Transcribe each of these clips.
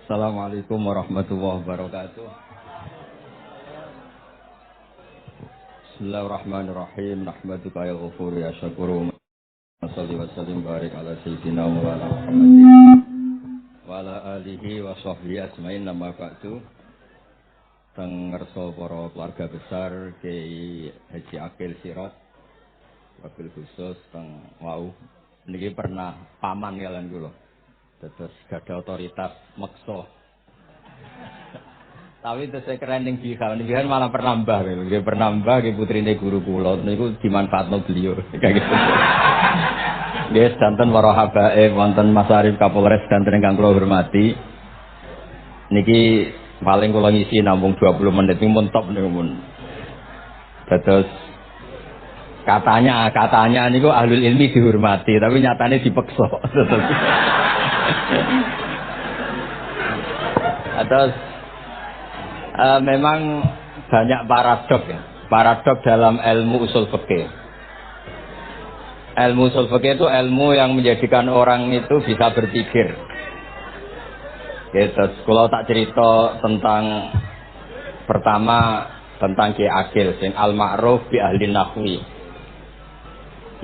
Assalamualaikum warahmatullahi wabarakatuh. Bismillahirrahmanirrahim. Nahmaduka ya ghafur ya syakuru. Shalli wa sallim barik ala sayyidina wa ala Muhammadin wa ala alihi wa sahbihi ajmain. Nama ba'du. Teng ngersa para keluarga besar Kiai Haji Akil Sirot wabil khusus teng wau niki pernah paman kalian kula. Terus gada otoritas makso. Tapi terus saya keren yang bihal, ini kan malah penambah, dia penambah, dia putrine guru kula, niku dimanfaatno beliau, kayak gitu. Dia danten warohabae, wonten Mas Arif Kapolres danten ingkang kula hormati. Niki paling kula ngisi namung 20 menit, ini mun top niku mun. Terus katanya niku ahlul ilmi dihormati, tapi nyatane dipeksa. Atau memang banyak paradok dalam ilmu usul fikih. Ilmu usul fikih itu ilmu yang menjadikan orang itu bisa berpikir. Gitu. Kalau tak cerita tentang pertama tentang Kiai Akil sing al-ma'ruf bi ahli nahwi.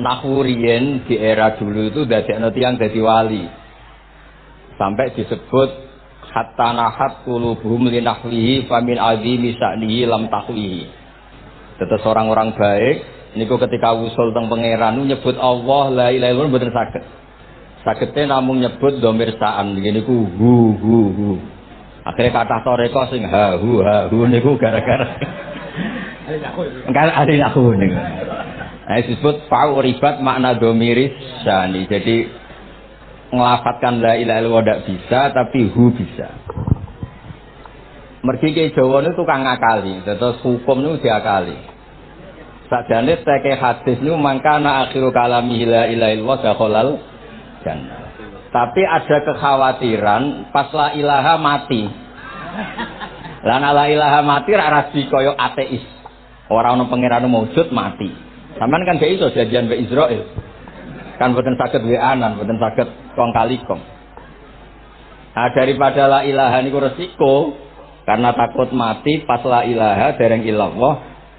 Nahwu riyen di era dulu itu dadekno tiyang dadi wali. Sampai disebut hatta nahat qulubuhum li nahwihi famin azimi sa'nihi lam tahwihi. Tetes orang-orang baik niku ketika usul teng pangeran nyebut Allah la ilaha illallah mboten saged. Sagete namung nyebut dhamir sa'an niku hu. Akhire kathah toreko sing ha hu niku gara-gara ahli nahwu niku. Nah, disebut fa'uribat makna dhamiris sa'ni. Jadi ngelafatkan la ilaha illallah tidak bisa, tapi hu bisa. Mergi ke Jawa itu tukang ngakali, terus hukum itu diakali. Sakjane teke hadis itu mangkana akhiru kalami la ilaha illallah dakhalal jannah. Tapi ada kekhawatiran pas la ilaha mati. Lan la ilaha mati ra rasi kaya ateis. Ora ana pangeran maujud mati. Sampeyan kan gak iso janjian mbek Israil. Kan boten saged weanan, boten saged kong kali kong. Nah, daripada la ilaha niku resiko karena takut mati pas la ilaha dereng illallah,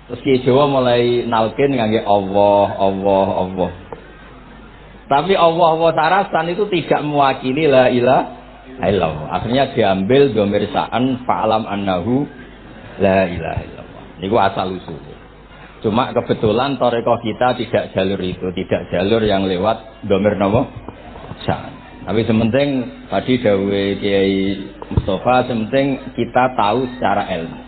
terus Ki Jawa mulai nalkin ngangge Allah. Tapi Allah sarasan itu tidak mewakili la ilaha illallah. Akhirnya diambil dhamir sa'an fa'alam annahu la ilaha illallah. Niku asal usul. Cuma kebetulan toreko kita tidak jalur itu, tidak jalur yang lewat dhamir napa? Sa'an. Tapi sementing tadi dawuh Kiai Mustafa, sementing kita tahu secara ilmu.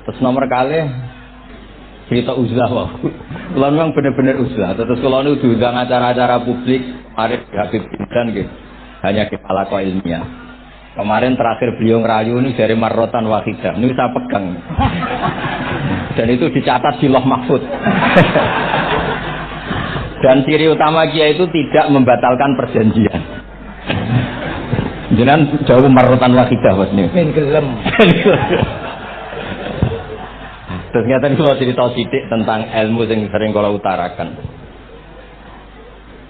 Terus nomor kali cerita uzlah wae. Kula memang benar-benar uzlah. Terus kula nu diundang acara-acara publik, Arif Habib Bintan gitu. Hanya kita lakukan ilmiah. Kemarin terakhir beliau ngerayu ini dari marrotan wahidah. Ini saya pegang. Dan itu dicatat di Loh Mahfud. Dan ciri utama Kiai itu tidak membatalkan perjanjian. Jangan jauh marrotan wahidah bos nih. Terus ternyata ini kalau cerita sidik tentang ilmu yang sering kalau utarakan.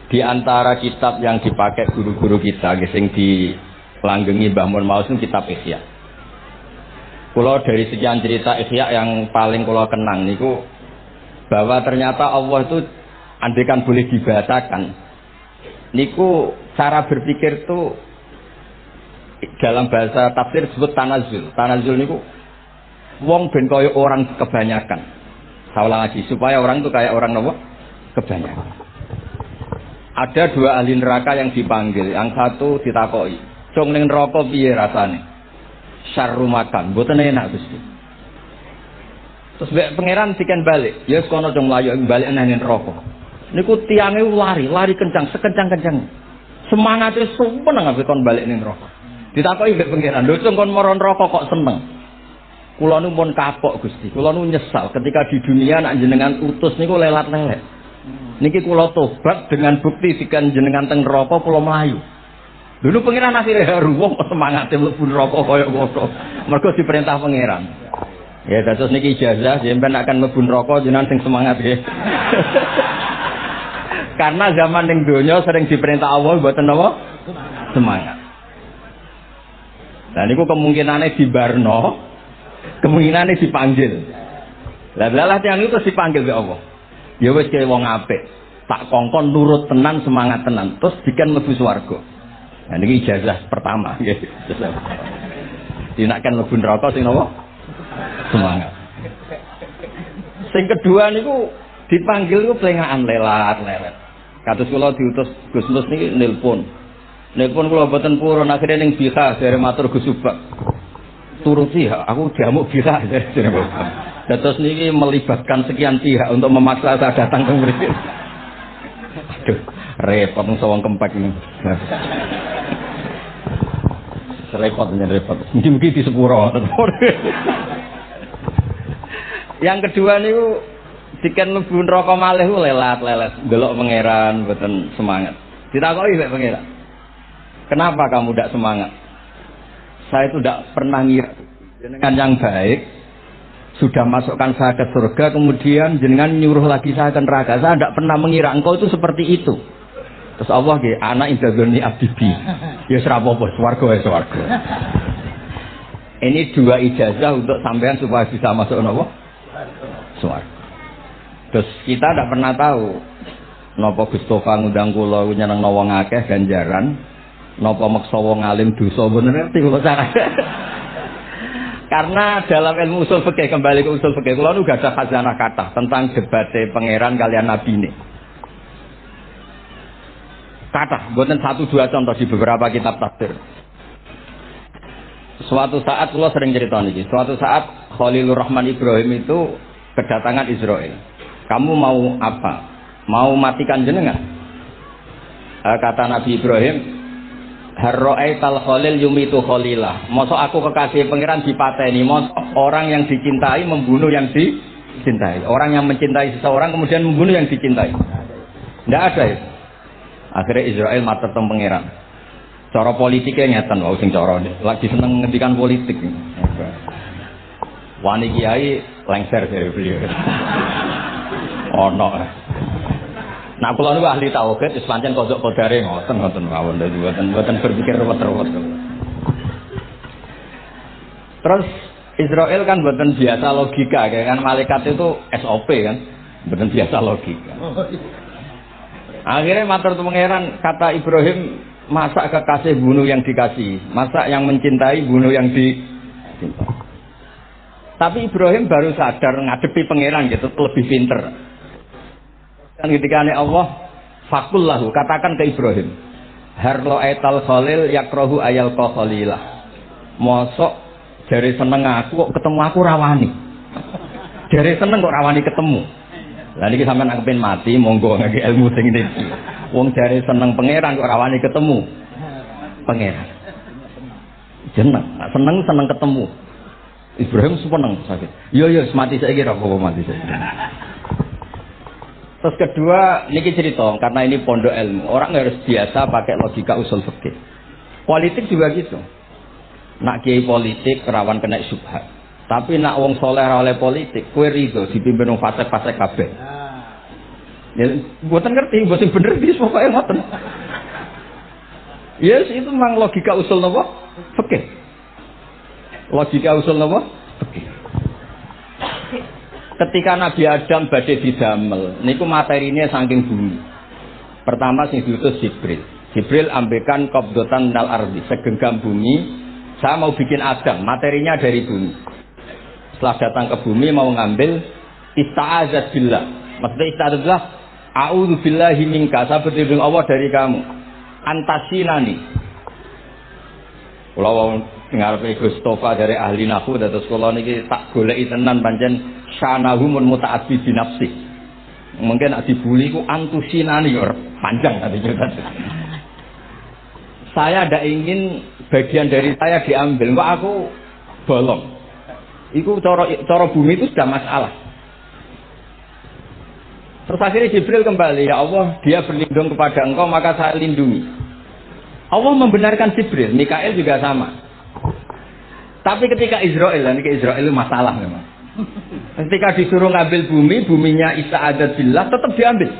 Di antara kitab yang dipakai guru-guru kita, yang dilanggengi Mbah Mun Maus itu kitab Ihya. Kalau dari sekian cerita Ihya yang paling kalau kenang niku bahwa ternyata Allah itu andaikan boleh dibahasakan niku cara berpikir itu dalam bahasa tafsir disebut tanazul niku wong ben kaya orang kebanyakan. Saya ulang lagi supaya orang itu kayak orang nopo kebanyakan. Ada dua ahli neraka yang dipanggil, yang satu ditakoki, "Cung ning neraka piye rasane?" Syarru makan, mboten enak Gusti. Terus mbek pangeran diken balik, ya wis kono cung mlayu balik nang neraka. Niku tiange lari kencang, sekencang-kencang. Semangate sumpah nang kon balik ning neraka. Ditakoki mbek pangeran, "Lho cung kon mara neraka kok seneng?" Kula nu pun kapok Gusti, kula nu nyesal ketika di dunia nak jenengan utus niku lelat-lelet. Niki kula tobat dengan bukti dikan jenengan teng neraka kula mlayu. Dulu pangeran akhire haru wong semangate mlebu neraka kaya ngono. Mergo diperintah pangeran. Ya dados niki ijazah sampeyan akan mlebu neraka jenengan sing semangat nggih. Karena zaman ning donya sering diperintah Allah mboten napa? Semangat. Nah niku kemungkinannya dibarno, kemungkinannya dipanggil. Lah tiyang itu terus dipanggil ke Allah. Ya wis kaya wong apik, tak kongkon nurut tenan, semangat tenan, terus diken mlebu swarga. Nah niki ijazah pertama nggih. Dinaken mlebu neraka sing napa? Semangat. Sing kedua niku dipanggil niku plengakan lelat-lelet. Kados kula diutus Gus Mus niki nelpon. Nelpon kula boten purun akhire ning Bika jare matur Gus Subak. Turuti aku diamuk Bika jare. Terus niki melibatkan sekian pihak untuk memaksa saya datang ke mriki. Aduh, repot wong kempek ini. Repot. Mungkin di sepuro. Yang kedua niku diken mlebu neraka malih lelat-lelet, delok pangeran mboten semangat. Ditakoki mek pangeran. Kenapa kamu tidak semangat? Saya itu tidak pernah ngira jenengan yang baik sudah masukkan saya ke surga, kemudian jenengan nyuruh lagi saya ke neraka. Saya tidak pernah mengira engkau itu seperti itu. Terus Allah nggih, anak indadzoni abdibi. Ya serapopo, swarga. Ini dua ijazah untuk sampean supaya bisa masuk napa? Swarga. Terus kita tidak pernah tahu napa Gustofa ngundang kula nyenengno wong akeh ganjaran, napa meksa wong alim dosa bener ngerti kula cara. Karena dalam ilmu usul fikih, kembali ke usul fikih, kula nu gak ada khazanah kata tentang debate pangeran kalian nabi ini. Kata, buatan 1-2 contoh di beberapa kitab tafsir. Suatu saat kula sering cerita niki. Suatu saat Khalilur Rahman Ibrahim itu kedatangan Israel. Kamu mau apa? Mau matikan jenengan? Kata Nabi Ibrahim, Harro'aital Khalil yumitu Khalilah. Mosok aku kekasih pangeran dipateni. Mosok orang yang dicintai membunuh yang dicintai. Orang yang mencintai seseorang kemudian membunuh yang dicintai. Tidak ada itu. Akhirnya Israel matur teng pangeran. Cara politiknya nyatan, wau sing cara lagi seneng ngendikan politik. Wani kiai lengser dari beliau. Ono. Nah kula niku ahli tauhid wis pancen kodok kodare ngoten mawon dadi mboten berpikir ruwet-ruwet. Terus Israel kan mboten biasa logika, kan malaikat itu SOP kan, mboten biasa logika. Akhirnya matur pangeran, kata Ibrahim, masa kekasih bunuh yang dikasih, masa yang mencintai bunuh yang dicintai. Tapi Ibrahim baru sadar ngadepi pangeran gitu, lebih pinter. Dan ketika Allah fakullahu, katakan ke Ibrahim, harlo aital khalil yakrohu ayal khalilah. Mosok jari seneng aku kok ketemu aku rawani. Jari seneng kok rawani ketemu. Lah niki sampean anggen mati monggo ngake ilmu sing niki. Wong jari seneng pangeran kok rawani ketemu pangeran. Jeneng, seneng ketemu. Ibrahim seneng sakit. Yo mati saiki ra apa mati saiki. Terus kedua, niki cerita karena ini pondok ilmu. Orang harus biasa pakai logika usul fikih. Politik juga gitu. Nak kiai politik rawan kena syubhat. Tapi nak wong soleh oleh politik, kue rido dipimpin wong fasik-fasik kabeh. Ya, buatan ngerti, buatan bener bis pokoknya ngoten. Yes, itu memang logika usul napa? Fikih. Logika usul napa? Fikih. Ketika Nabi Adam badhe didamel, niku materinya saking bumi. Pertama sing diutus Jibril. Jibril ambekan qabdatan nal ardi, segenggam bumi. Saya mau bikin Adam, materinya dari bumi. Setelah datang ke bumi mau ngambil ista'adzat billah. Maksudnya ista'adzat billah, a'udzu billahi minka, saya berlindung Allah dari kamu. Antasinani. Kula ngarepe Gustofa dari ahli nahwu terus kula niki tak goleki tenan pancen syanahu mun muta'addi bi nafsi. Mungkin nek dibuli ku antusinani yo panjang tadi cerita. Saya tidak ingin bagian dari saya diambil, kok aku bolong. Itu cara bumi itu sudah masalah. Terus akhirnya Jibril kembali, ya Allah, dia berlindung kepada engkau, maka saya lindungi. Allah membenarkan Jibril, Mikael juga sama. Tapi ketika Israel itu masalah memang. Ketika disuruh ngambil bumi, buminya ista'adzat billah, tetap diambil.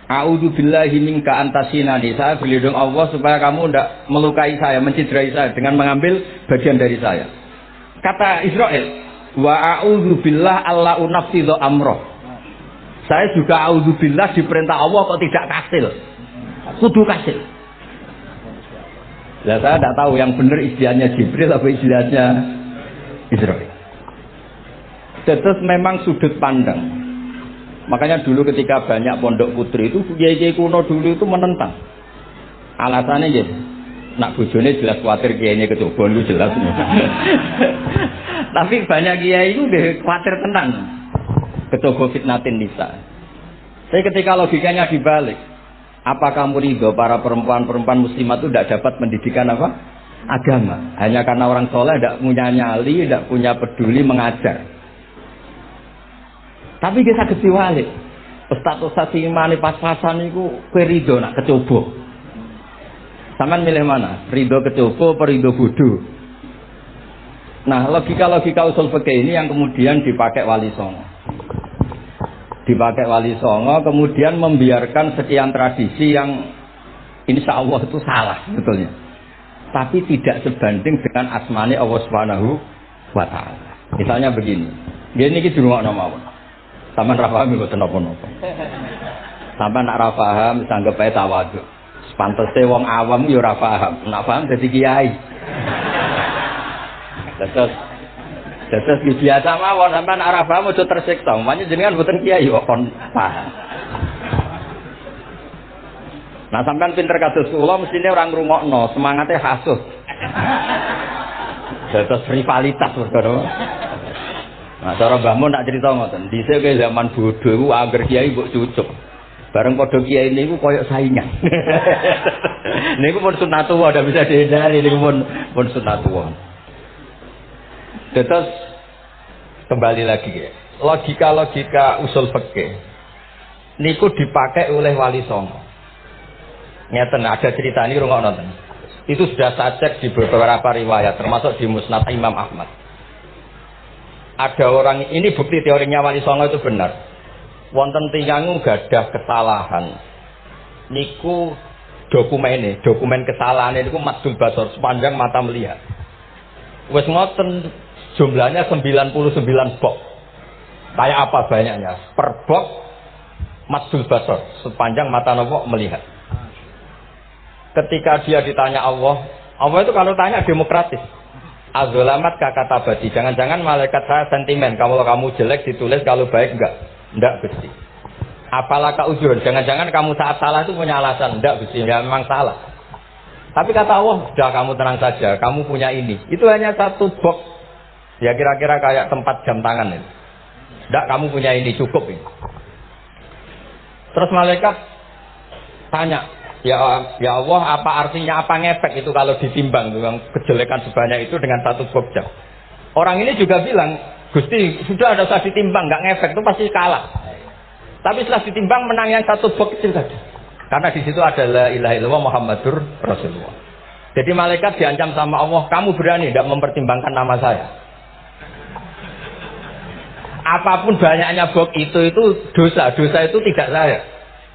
A'udzu billahi minka antasinani. Saya berlindung Allah supaya kamu tidak melukai saya, menciderai saya dengan mengambil bagian dari saya. Kata Israel, wa a'udzu billah alla unafsidhu amroh. Saya juga a'udzu billah diperintah Allah kok tidak kasil. Kudu kasil. Lah saya tidak tahu yang benar istilahnya Jibril atau istilahnya Israel. Terus memang sudut pandang. Makanya dulu ketika banyak pondok putri itu kiai-kiai kuno dulu itu menentang. Alasannya ya, nak bojone jelas khawatir kiainya kecoba itu jelas. Tapi banyak kiai itu khawatir tenang. Kecoba fitnatin nisa. Tapi ketika logikanya dibalik, apakah ridho para perempuan-perempuan muslimat itu tidak dapat pendidikan apa? Agama. Hanya karena orang soleh tidak punya nyali, tidak punya peduli mengajar. Tapi kita kesiwalik. Ustaz-ustaz imane pas-pasan itu perido nak kecoba. Sampean milih mana? Ridho kecoba apa ridho bodoh? Nah, logika-logika usul fikih ini yang kemudian dipakai Wali Songo. Dipakai Wali Songo kemudian membiarkan sekian tradisi yang insya Allah itu salah sebetulnya. Tapi tidak sebanding dengan asmane Allah Subhanahu wa taala. Misalnya begini. Gini iki dirungokno mawon. Sampeyan ra paham mboten napa-napa. Sampeyan nak ra paham sanggep ae tawadhu. Pantese wong awam yo ora paham. Nak paham dadi kiai. Terus biasa mawon sampeyan nak ra paham aja tersiksa. Makanya jenengan mboten kiai kok kon paham. Nah sampeyan pinter kados kula mestine ora ngrungokno, semangate hasud. Terus rivalitas perkara. Nah, cara Mbah Mun tak cerita ngoten. Dhisik ke zaman bodho iku angger kiai mbok cucuk. Bareng padha kiai niku koyo saingan. Niku pun sunatullah ndak bisa dihindari niku pun sunatullah. Terus kembali lagi ya. Logika-logika usul fikih niku dipakai oleh Wali Songo. Ngeten ada cerita ini rungokno nonton. Itu sudah saya cek di beberapa riwayat termasuk di Musnad Imam Ahmad. Ada orang, ini bukti teorinya Wali Songo itu benar. Wonten tiyang gadah kesalahan. Niku dokumen kesalahan niku madul basor sepanjang mata melihat. Wes ngoten jumlahnya 99 box. Kayak apa banyaknya? Per box madul basor sepanjang mata nopo melihat. Ketika dia ditanya Allah itu kalau tanya demokratis. Azolamat kata badi, jangan-jangan malaikat saya sentimen. Kalau kamu jelek ditulis, kalau baik enggak Gusti. Apalakah ujur? Jangan-jangan kamu saat salah itu punya alasan, enggak Gusti, ya memang salah. Tapi kata Allah, sudah kamu tenang saja, kamu punya ini. Itu hanya satu box, ya kira-kira kayak tempat jam tangan ini. Enggak, kamu punya ini, cukup ini. Terus malaikat tanya, ya Allah, apa artinya, apa ngefek itu kalau ditimbang dengan kejelekan sebanyak itu dengan satu box jam. Orang ini juga bilang, Gusti sudah ada usah ditimbang, nggak ngefek itu pasti kalah. Tapi setelah ditimbang menang yang satu box kecil tadi. Karena di situ ada la ilaha illallah Muhammadur Rasulullah. Jadi malaikat diancam sama Allah, kamu berani tidak mempertimbangkan nama saya? Apapun banyaknya box itu dosa itu tidak saya.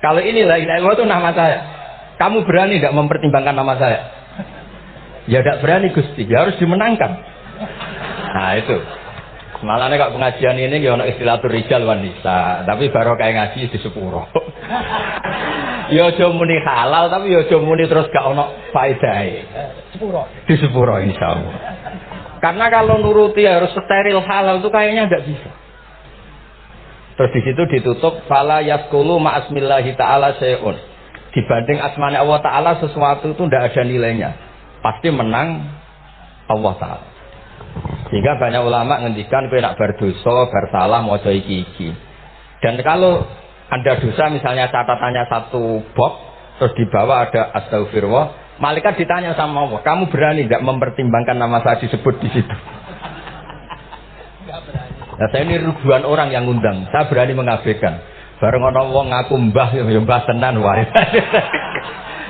Kalau ini la ilaha illallah itu nama saya. Kamu berani tidak mempertimbangkan nama saya? Ya tidak berani Gusti, ya harus dimenangkan. Nah itu. Malahnya kok pengajian ini ya ono istilatur rijal wanita, tapi baru kayak ngaji di sepuro. Ya aja muni halal tapi ya aja muni terus gak ono faedahe. Sepuro. Di sepuro insyaallah. Karena kalau nuruti harus steril halal itu kayaknya tidak bisa. Terus di situ ditutup fala yaskulu ma'asmillahi ta'ala syai'un. Dibanding asmane Allah Ta'ala sesuatu itu tidak ada nilainya. Pasti menang Allah Ta'ala. Sehingga banyak ulama ngendikan kowe nak berdosa, bersalah maca iki. Dan kalau Anda dosa misalnya catatannya satu box terus di bawah ada astagfirullah, malaikat ditanya sama Allah, kamu berani tidak mempertimbangkan nama saya disebut di situ? Nah, saya ini ribuan orang yang ngundang, saya berani mengabaikan. Bareng ana wong ngaku mbah ya mbah tenan wae.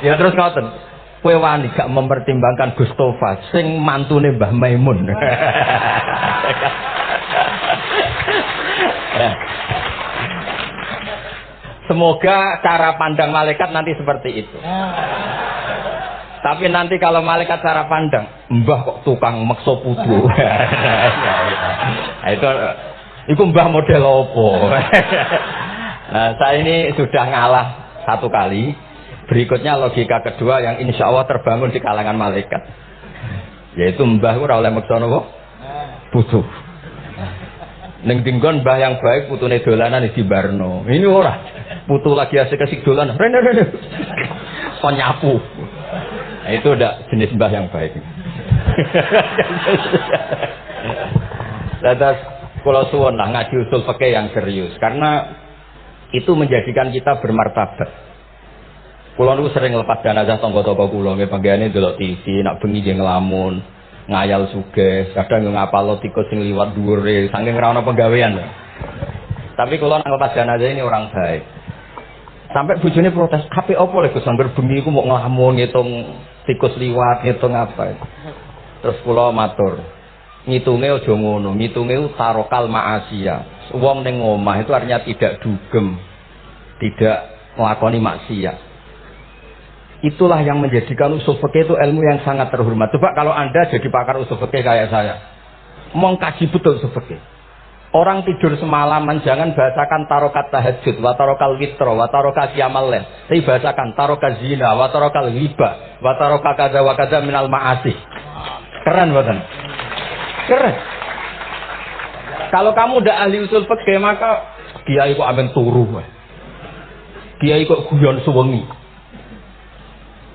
Ya terus ngoten. Kowe wani gak mempertimbangkan Gustofa sing mantune Mbah Maimun. Semoga cara pandang malaikat nanti seperti itu. Tapi nanti kalau malaikat cara pandang, mbah kok tukang mekso putu. Nah, itu mbah model opo. Nah, saya ini sudah ngalah satu kali. Berikutnya logika kedua yang insya Allah terbangun di kalangan malaikat, yaitu mbah ora oleh meksa napa putu. Ning dinggon mbah yang baik putune dolanan di Barno. Ini ora. Putu lagi asik-asik dolanan. Rene. Kon nyapu. Nah, itu udah jenis mbah yang baik. Lantas kalau suwon lah ngaji usul fikih yang serius karena itu menjadikan kita bermartabat. Kulo niku sering lepas jenazah tangga-tangga kulo nggih panggihane delok TV, nak bengi nggih ngelamun, ngayal sugih, kadang yo ngapalo tikus sing liwat dhuwure, saking ora ana penggawean. Tapi kulo nang lepas jenazah ini orang baik. Sampai bojone protes, "Ape opo lek Gus angger bengi iku mau ngelamun ngitung tikus liwat, ngitung apa?" Terus kulo matur, ngitunge aja ngono, ngitunge tarokal ma'asiyah. Wong ning omah itu artinya tidak dugem, tidak melakoni maksiat. Itulah yang menjadikan usul fikih itu ilmu yang sangat terhormat. Coba kalau Anda jadi pakar usul fikih kayak saya, mengkaji betul usul fikih. Orang tidur semalaman jangan bahasakan tarokat tahajud, wa tarokal witro, wa tarokat qiyamal lail. Tapi bahasakan tarokat zina, wa tarokal ghibah, wa tarokat kadza wa kadza minal ma'asi. Keren bukan? Keren. Kalau kamu udah ahli usul fikih maka kiai kok amben turu. Kiai kok guyon suwengi.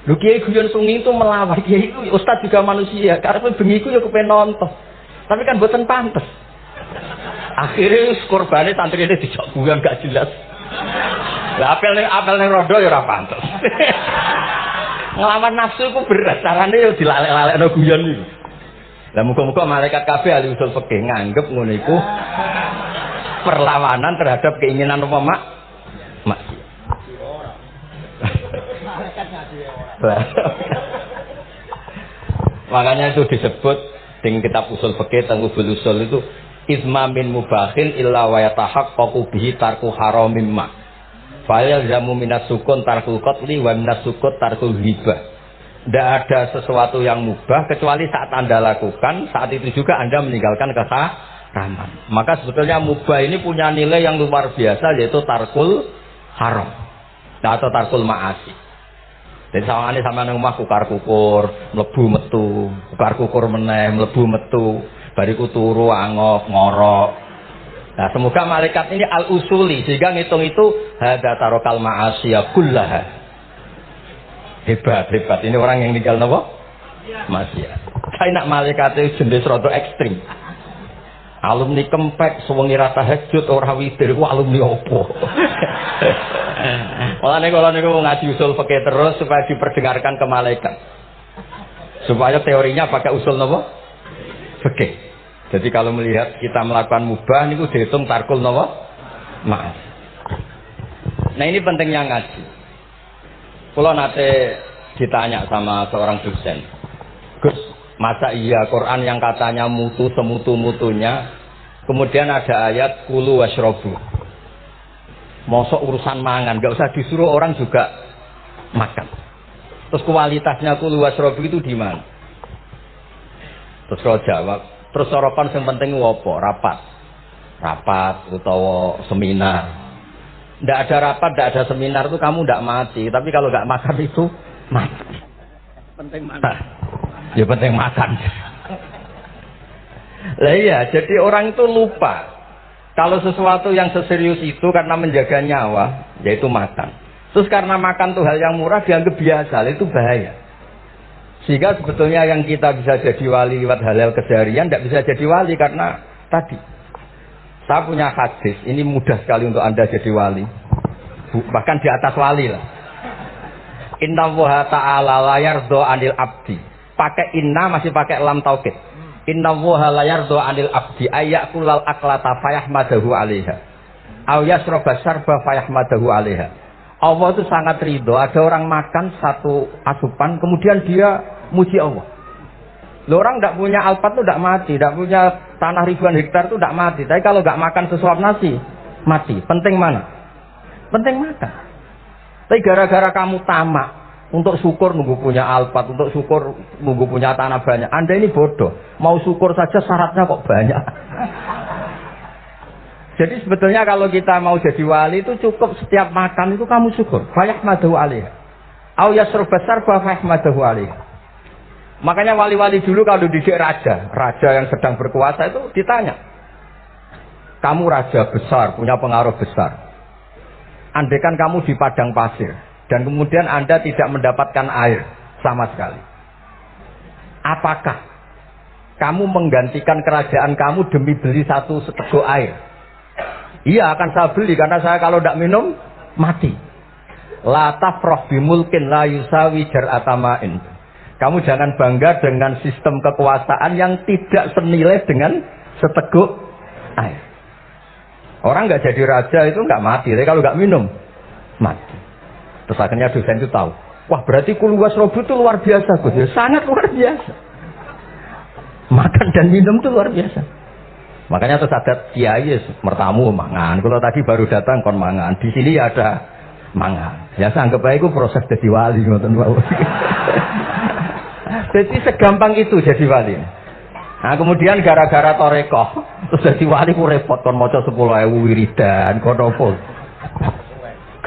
Lho kiai guyon sungi itu melawan, kiai itu ustaz juga manusia, karena bengi itu ya kepen nonton. Tapi kan boten pantes. Akhirnya korbane santri ini dijak guyon gak jelas. Lah apel ning rondo ya ora pantes. Ngelawan nafsu itu berat, carane ya dilalek-lalekno guyon iki. Lah muga-muga malaikat kabeh ahli usul fikih nganggep ngono iku perlawanan terhadap keinginan apa maksiat. Makanya itu disebut di kitab usul fikih tentang usul itu izma min mubahin illa wa yatahaqqaqu bihi tarku haramim ma fa yalzamu minas sukun tarkul qatli wa minas sukut tarkul ghibah. Tidak ada sesuatu yang mubah kecuali saat Anda lakukan, saat itu juga Anda meninggalkan keharaman. Maka sebetulnya mubah ini punya nilai yang luar biasa, yaitu tarkul haram atau tarkul ma'asi. Jadi sawangane sampeyan nang omah kukar-kukur, mlebu metu, kukar-kukur meneh, mlebu metu, bariku turu angop ngorok. Nah, semoga malaikat ini al-usuli sehingga ngitung itu hadza tarokal ma'asiya kullaha. Hebat. Ini orang yang ninggal napa? Maksiat. Kae nak malaikat itu jenis rada ekstrim. Alumni kempek sewengi ra tahajud ora witir ku alumni opo? Kalau niku ngaji usul fikih terus supaya diperdengarkan ke malaikat. Supaya teorinya pakai usul napa? Fikih. Jadi kalau melihat kita melakukan mubah niku dihitung tarkul napa? Maaf. Nah ini pentingnya ngaji. Kalau nate ditanya sama seorang dosen, Gus, masa iya Quran yang katanya mutu semutu-mutunya, kemudian ada ayat kulu washrobu. Mosok urusan mangan, gak usah disuruh orang juga makan. Terus kualitasnya kulu washrobu itu di mana? Terus kalau jawab, terus soropan yang penting apa? Rapat utawa seminar. Tidak ada rapat, tidak ada seminar itu kamu tidak mati. Tapi kalau nggak makan itu mati. Penting mana? Ya penting makan. Lah iya, jadi orang itu lupa kalau sesuatu yang seserius itu karena menjaga nyawa, yaitu makan. Terus karena makan itu hal yang murah dianggap biasa, itu bahaya. Sehingga sebetulnya yang kita bisa jadi wali lewat halal keseharian tidak bisa jadi wali karena tadi. Saya punya hadis, ini mudah sekali untuk Anda jadi wali. Bahkan di atas wali lah. Inna woha ta'ala layar do anil abdi. Pakai inna masih pakai lam taukid. Inna woha layar do anil abdi. Ayyakulal aklata fayahmadahu alaiha. Awyasroba sarba fayahmadahu alaiha. Allah itu sangat ridho. Ada orang makan satu asupan, kemudian dia muji Allah. Loh, orang tidak punya alpat itu tidak mati, tidak punya tanah ribuan hektar itu tidak mati. Tapi kalau nggak makan sesuap nasi, mati. Penting mana? penting makan. Tapi gara-gara kamu tamak, untuk syukur nunggu punya Alphard, untuk syukur nunggu punya tanah banyak. Anda ini bodoh. Mau syukur saja syaratnya kok banyak. Jadi sebetulnya kalau kita mau jadi wali itu cukup setiap makan itu kamu syukur. Fayahmadahu alaiha. Au yasrub besar fayahmadahu alaiha. Makanya wali-wali dulu kalau didik raja yang sedang berkuasa itu ditanya. Kamu raja besar, punya pengaruh besar. Andaikan kamu di padang pasir dan kemudian Anda tidak mendapatkan air sama sekali. Apakah kamu menggantikan kerajaan kamu demi beli satu seteguk air? Iya, akan saya beli karena saya kalau tidak minum mati. La tafrah bimulkin la yusawi jar'atamain. Kamu jangan bangga dengan sistem kekuasaan yang tidak senilai dengan seteguk air. Orang nggak jadi raja itu nggak mati, tapi kalau nggak minum mati. Terus akhirnya dosen itu tahu, wah berarti kuluwas robu itu luar biasa, Gus. Ya, sangat luar biasa. Makan dan minum itu luar biasa. Makanya terus ada kiai mertamu mangan. Kalau tadi baru datang kon mangan, di sini ada mangan. Ya saya anggap aja itu proses jadi wali, ngoten wae. Jadi segampang itu jadi wali. Nah kemudian gara-gara torekoh terus jadi wali ku repot kon maca 10.000 wiridan kon opo.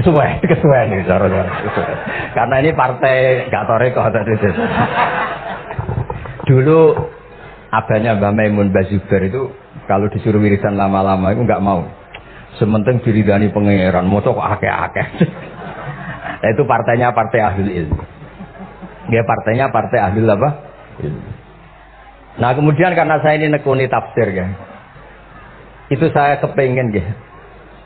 Kesuwen nih cara. Karena ini partai gak torekoh tadi. Dulu abahnya Mbah Maimun Bazuber itu kalau disuruh wiridan lama-lama itu nggak mau. Sementing diridani pangeran, maca kok akeh-akeh. Nah, itu partainya partai ahli ilmu. Ya partainya partai ahli apa? Ilmu. Nah kemudian karena saya ini nekuni tafsir ya, itu saya kepengen ya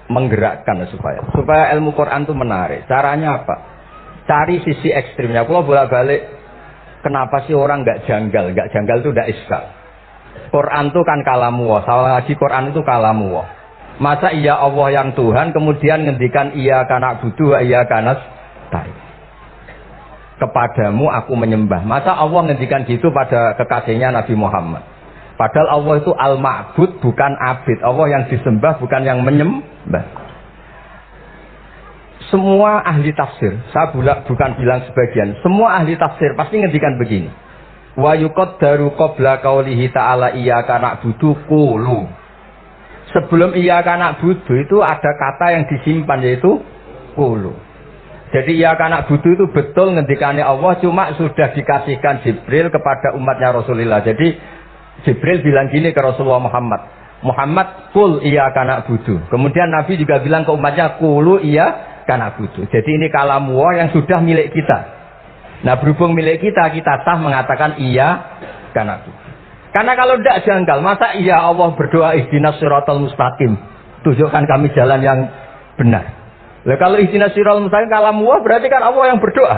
menggerakkan supaya ilmu Quran itu menarik. Caranya apa? Cari sisi ekstrimnya. Kalau bolak-balik, kenapa sih orang nggak janggal? Nggak janggal itu udah iskal. Quran itu kan kalamu. Salah lagi Quran itu kalamu. Masa iya Allah yang Tuhan kemudian ngendikan iya kana budu iya kana tarik. Kepadamu aku menyembah. Masa Allah ngendikan gitu pada kekasihnya Nabi Muhammad. Padahal Allah itu al-ma'bud bukan abid. Allah yang disembah bukan yang menyembah. Semua ahli tafsir, saya bukan bilang sebagian, semua ahli tafsir pasti ngendikan begini. Wa yuqaddaru qabla qaulihi ta'ala iyyaka na'budu qulu. Sebelum iyyaka na'budu itu ada kata yang disimpan yaitu qulu. Jadi ya kanak budu itu betul ngendikannya Allah, cuma sudah dikasihkan Jibril kepada umatnya Rasulullah. Jadi Jibril bilang gini ke Rasulullah Muhammad, Muhammad kul iya kanak budu. Kemudian Nabi juga bilang ke umatnya kulu iya kanak budu. Jadi ini kalamu yang sudah milik kita. Nah berhubung milik kita, kita sah mengatakan iya kanak budu. Karena kalau tidak janggal, masa iya Allah berdoa ihdinas siratal mustaqim, tunjukkan kami jalan yang benar. Lah kalau ihdinas siratal mustaqim kalamu berarti kan Allah yang berdoa.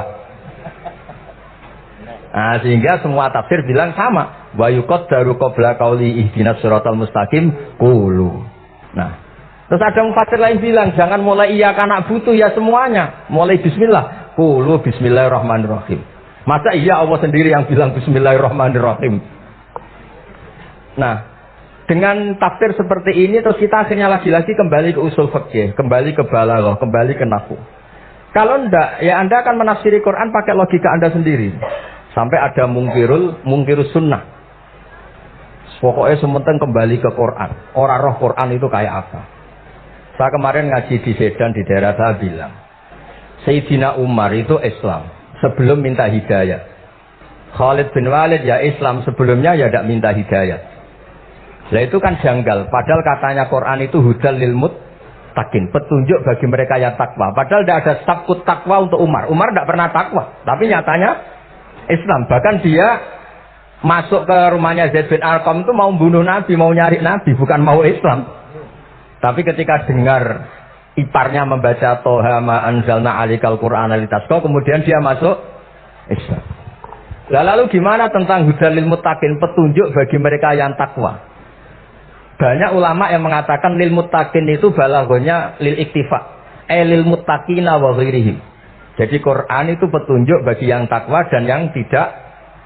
Nah, sehingga semua tafsir bilang sama. Wa yuqaddaru qabla qauli ihdinas siratal mustaqim qulu. Nah, terus ada mufassir lain bilang jangan mulai iya kana butuh ya semuanya. Mulai bismillah. Qulu bismillahirrahmanirrahim. Masa iya Allah sendiri yang bilang bismillahirrahmanirrahim. Nah, dengan tafsir seperti ini terus kita akhirnya lagi-lagi kembali ke usul fikih, kembali ke balaghah, kembali ke nahwu. Kalau enggak, ya Anda akan menafsiri Quran pakai logika Anda sendiri. Sampai ada mungkirus sunnah. Pokoknya sementing kembali ke Quran. Orang roh Quran itu kayak apa? Saya kemarin ngaji di Sedan di daerah saya bilang, Sayyidina Umar itu Islam sebelum minta hidayah. Khalid bin Walid ya Islam sebelumnya ya tidak minta hidayah. Nah itu kan janggal. Padahal katanya Quran itu hudal lil muttaqin, petunjuk bagi mereka yang takwa. Padahal tidak ada sabkut takwa untuk Umar. Umar tidak pernah takwa, tapi nyatanya Islam. Bahkan dia masuk ke rumahnya Zaid bin Arqam itu mau bunuh Nabi, mau nyari Nabi, bukan mau Islam. Tapi ketika dengar iparnya membaca Toha ma anzalna alikal Qur'ana litasqa, kemudian dia masuk Islam. Lalu gimana tentang hudal lil muttaqin, petunjuk bagi mereka yang takwa? Banyak ulama yang mengatakan lil muttaqin itu balaghahnya lil iktifa, lil muttaqina wa ghairihim. Jadi Quran itu petunjuk bagi yang takwa dan yang tidak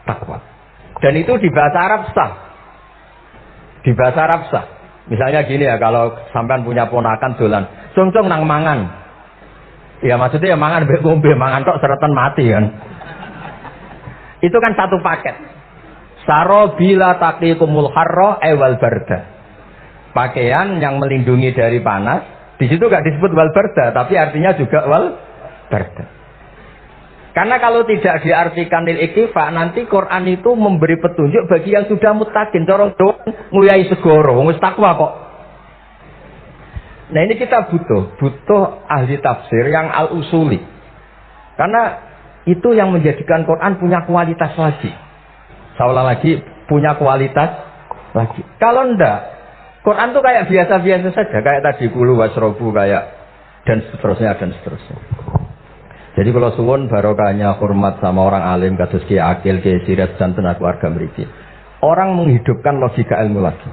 takwa. Dan itu di bahasa Arab sah. Di bahasa Arab sah. Misalnya gini ya, kalau sampean punya ponakan dolan, "Cung-cung nang mangan." Ya maksudnya ya mangan mbek ngombe, mangan tok seretan mati kan. Itu kan satu paket. Saro bila taqikumul harra wal barda. Pakaian yang melindungi dari panas. Di situ gak disebut wal barda, tapi artinya juga wal barda. Karena kalau tidak diartikan lil iktifa, nanti Quran itu memberi petunjuk bagi yang sudah muttaqin. Corong doang nguyai segoro, wis takwa kok. Nah ini kita butuh ahli tafsir yang al-usuli. Karena itu yang menjadikan Quran punya kualitas lagi. Seolah lagi punya kualitas lagi. Kalau enggak, Quran tuh kayak biasa-biasa saja. Kayak tadi kulu wasrobu kayak dan seterusnya dan seterusnya. Jadi kalau suwun barokahnya hormat sama orang alim kados Ki Akil, Ki Sirat dan tenaga keluarga mriki. Orang menghidupkan logika ilmu lagi.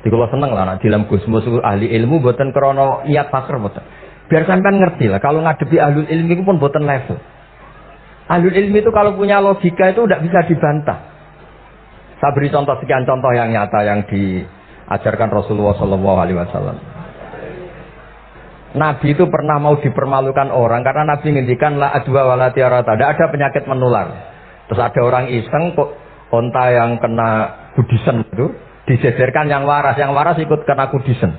Jadi kalau seneng lah, di dalam Gusmus ahli ilmu buatan krono niat pakar buatan. Biar sampean ngerti lah, kalau ngadepi ahlul ilmi itu pun buatan level. Ahlul ilmi itu kalau punya logika itu tidak bisa dibantah. Saya beri contoh sekian contoh yang nyata yang diajarkan Rasulullah SAW. Nabi itu pernah mau dipermalukan orang karena Nabi ngendikan la adwa wala tiarata, tidak ada penyakit menular. Terus ada orang iseng kok onta yang kena kudisen itu dijejerkan yang waras ikut kena kudisen.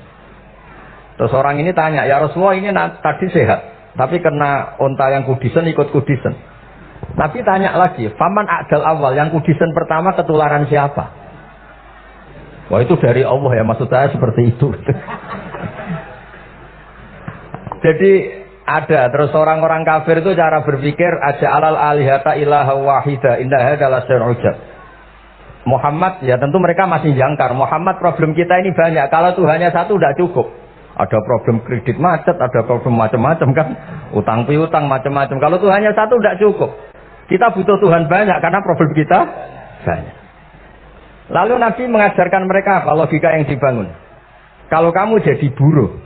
Terus orang ini tanya, ya Rasulullah ini tadi sehat, tapi kena onta yang kudisen ikut kudisen. Nabi tanya lagi, faman a'dal awal, yang kudisen pertama ketularan siapa? Wah itu dari Allah ya, maksud saya seperti itu. Jadi ada, terus orang-orang kafir itu cara berpikir aja alal alihata ilaha wahida indah adalah syar'ujab. Muhammad, ya tentu mereka masih jangkar. Muhammad, problem kita ini banyak. Kalau Tuhannya satu tidak cukup. Ada problem kredit macet, ada problem macam-macam kan. Utang piutang macam-macam. Kalau Tuhannya satu tidak cukup. Kita butuh Tuhan banyak karena problem kita banyak. Lalu Nabi mengajarkan mereka apa logika yang dibangun. Kalau kamu jadi buruh,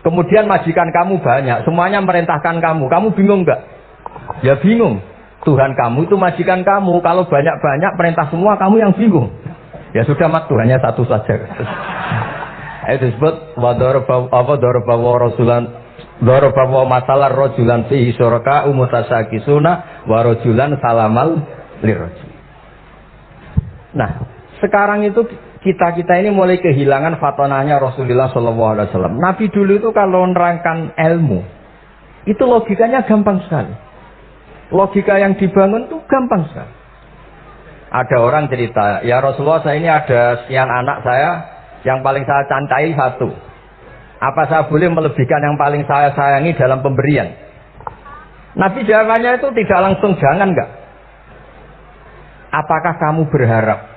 kemudian majikan kamu banyak, semuanya merintahkan kamu bingung nggak? Ya bingung. Tuhan kamu itu majikan kamu. Kalau banyak-banyak perintah semua, kamu yang bingung. Ya sudah mat, Tuhannya satu saja. Itu disebut wadarabawa rasulan darabawa masalah rajulan fihi syuraka umutasakisuna wa rajulan salamal lirajul. Nah, sekarang itu kita ini mulai kehilangan fatonanya Rasulullah SAW. Nabi dulu itu kalau menerangkan ilmu, itu logikanya gampang sekali. Logika yang dibangun itu gampang sekali. Ada orang cerita, ya Rasulullah saya ini ada sekian anak saya, yang paling saya cintai satu. Apa saya boleh melebihkan yang paling saya sayangi dalam pemberian? Nabi jawabannya itu tidak langsung, jangan enggak. Apakah kamu berharap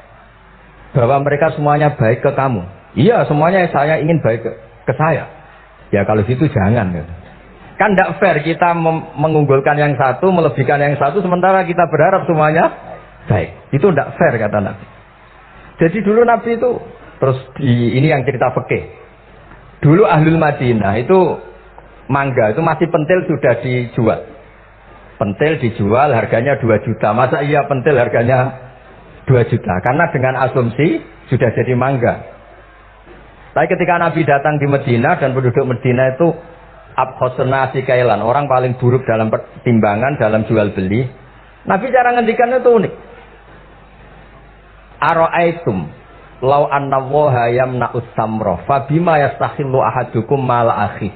bahwa mereka semuanya baik ke kamu? Iya, semuanya saya ingin baik ke saya. Ya kalau gitu jangan. Kan tidak fair kita mengunggulkan yang satu, melebihkan yang satu, sementara kita berharap semuanya baik. Itu tidak fair kata Nabi. Jadi dulu Nabi itu, terus ini yang cerita fikih. Dulu Ahlul Madinah itu mangga, itu masih pentil sudah dijual. Pentil dijual harganya 2 juta. Masa iya pentil harganya 2 juta? Karena dengan asumsi sudah jadi mangga. Tapi ketika Nabi datang di Madinah dan penduduk Madinah itu abkhosna sikailan, orang paling buruk dalam pertimbangan dalam jual beli. Nabi cara ngendikannya itu unik. Ara'aitum law anna waha yamna'us samra fabima yastakhillu ahadukum mal akhi.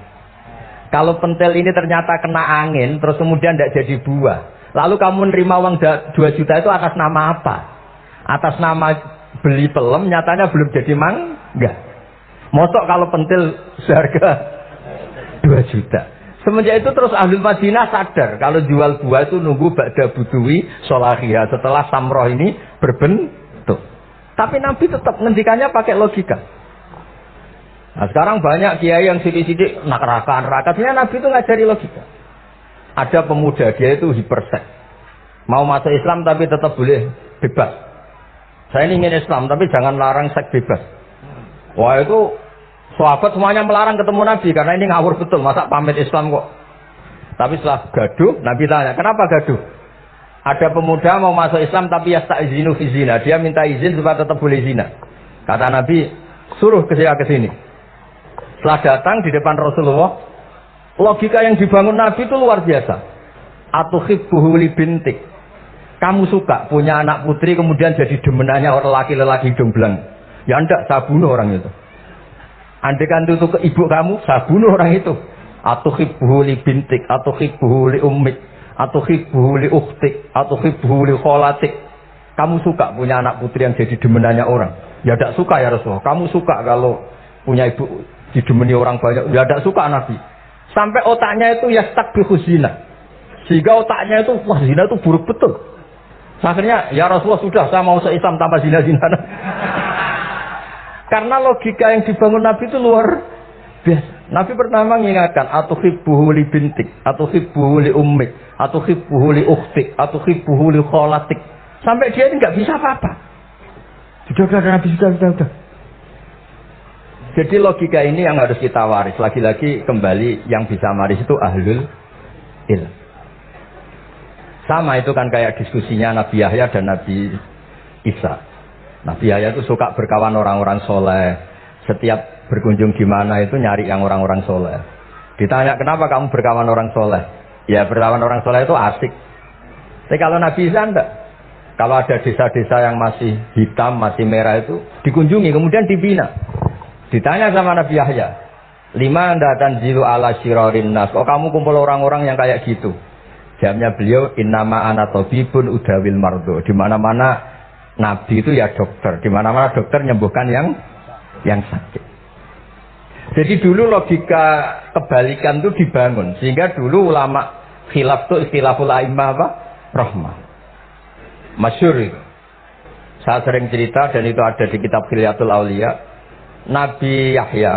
Kalau pentil ini ternyata kena angin terus kemudian tidak jadi buah, lalu kamu menerima uang 2 juta itu atas nama apa? Atas nama beli pelem, nyatanya belum jadi mangga. Mosok kalau pentil seharga 2 juta. Semenjak itu terus Ahlul Madinah sadar kalau jual buah itu nunggu ba'da buduwi sholahiyah, setelah samroh ini berbentuk. Tapi Nabi tetap ngendikannya pakai logika. Nah sekarang banyak kiai yang sidik-sidik neraka. Sebenarnya Nabi itu ngajari logika. Ada pemuda dia itu hiperseks, mau masuk Islam tapi tetap boleh bebas. Saya ini ingin Islam tapi jangan larang seks bebas. Wah itu sahabat semuanya melarang ketemu Nabi karena ini ngawur betul, masa pamit Islam kok. Tapi setelah gaduh, Nabi tanya, kenapa gaduh? Ada pemuda mau masuk Islam tapi yasta'izinu fi zina, dia minta izin supaya tetap boleh zina. Kata Nabi, suruh ke sini. Setelah datang di depan Rasulullah, Logika yang dibangun Nabi itu luar biasa. Atuhibbuhu li bintik. Kamu suka punya anak putri kemudian jadi demenannya orang laki-laki jomblang. Ya ndak, saya bunuh orang itu. Andaikan itu ke ibu kamu, saya bunuh orang itu. Atuhibbuhu li bintik, atuhibbuhu li ummik, atuhibbuhu li ukhtik, atuhibbuhu li kholatik. Kamu suka punya anak putri yang jadi demenannya orang? Ya ndak suka ya Rasulullah. Kamu suka kalau punya ibu didemeni orang banyak? Ya ndak suka Nabi. Sampai otaknya itu yastakbihu zina. Sehingga otaknya itu, wah zina itu buruk betul. Akhirnya, ya Rasulullah sudah, saya mau se-Islam tanpa zina-zina. Karena logika yang dibangun Nabi itu luar biasa. Nabi pertama mengingatkan, atuhibbuhu li bintik, atuhibbuhu li ummik, atuhibbuhu li ukhtik, atuhibbuhu li kholatik. Sampai dia ini nggak bisa apa-apa. Sudah, Nabi sudah. Jadi logika ini yang harus kita waris. Lagi-lagi kembali yang bisa waris itu ahlul ilm. Sama itu kan kayak diskusinya Nabi Yahya dan Nabi Isa. Nabi Yahya itu suka berkawan orang-orang soleh. Setiap berkunjung di mana itu nyari yang orang-orang soleh. Ditanya kenapa kamu berkawan orang soleh? Ya berkawan orang soleh itu asik. Tapi kalau Nabi Isa enggak. Kalau ada desa-desa yang masih hitam, masih merah itu dikunjungi kemudian dibina. Ditanya sama Nabi Yahya, lima anda tanzilu ala syirarin nas. Kok kamu kumpul orang-orang yang kayak gitu? Jawabnya beliau, innama ana tabibun udawil mardo. Di mana-mana Nabi itu ya dokter. Di mana-mana dokter menyembuhkan yang sakit. Jadi dulu logika kebalikan itu dibangun. Sehingga dulu ulama khilaf itu ikhtilaful a'immah apa? Rahmah. Masyhur itu. Saya sering cerita dan itu ada di kitab Khilyatul Auliya. Nabi Yahya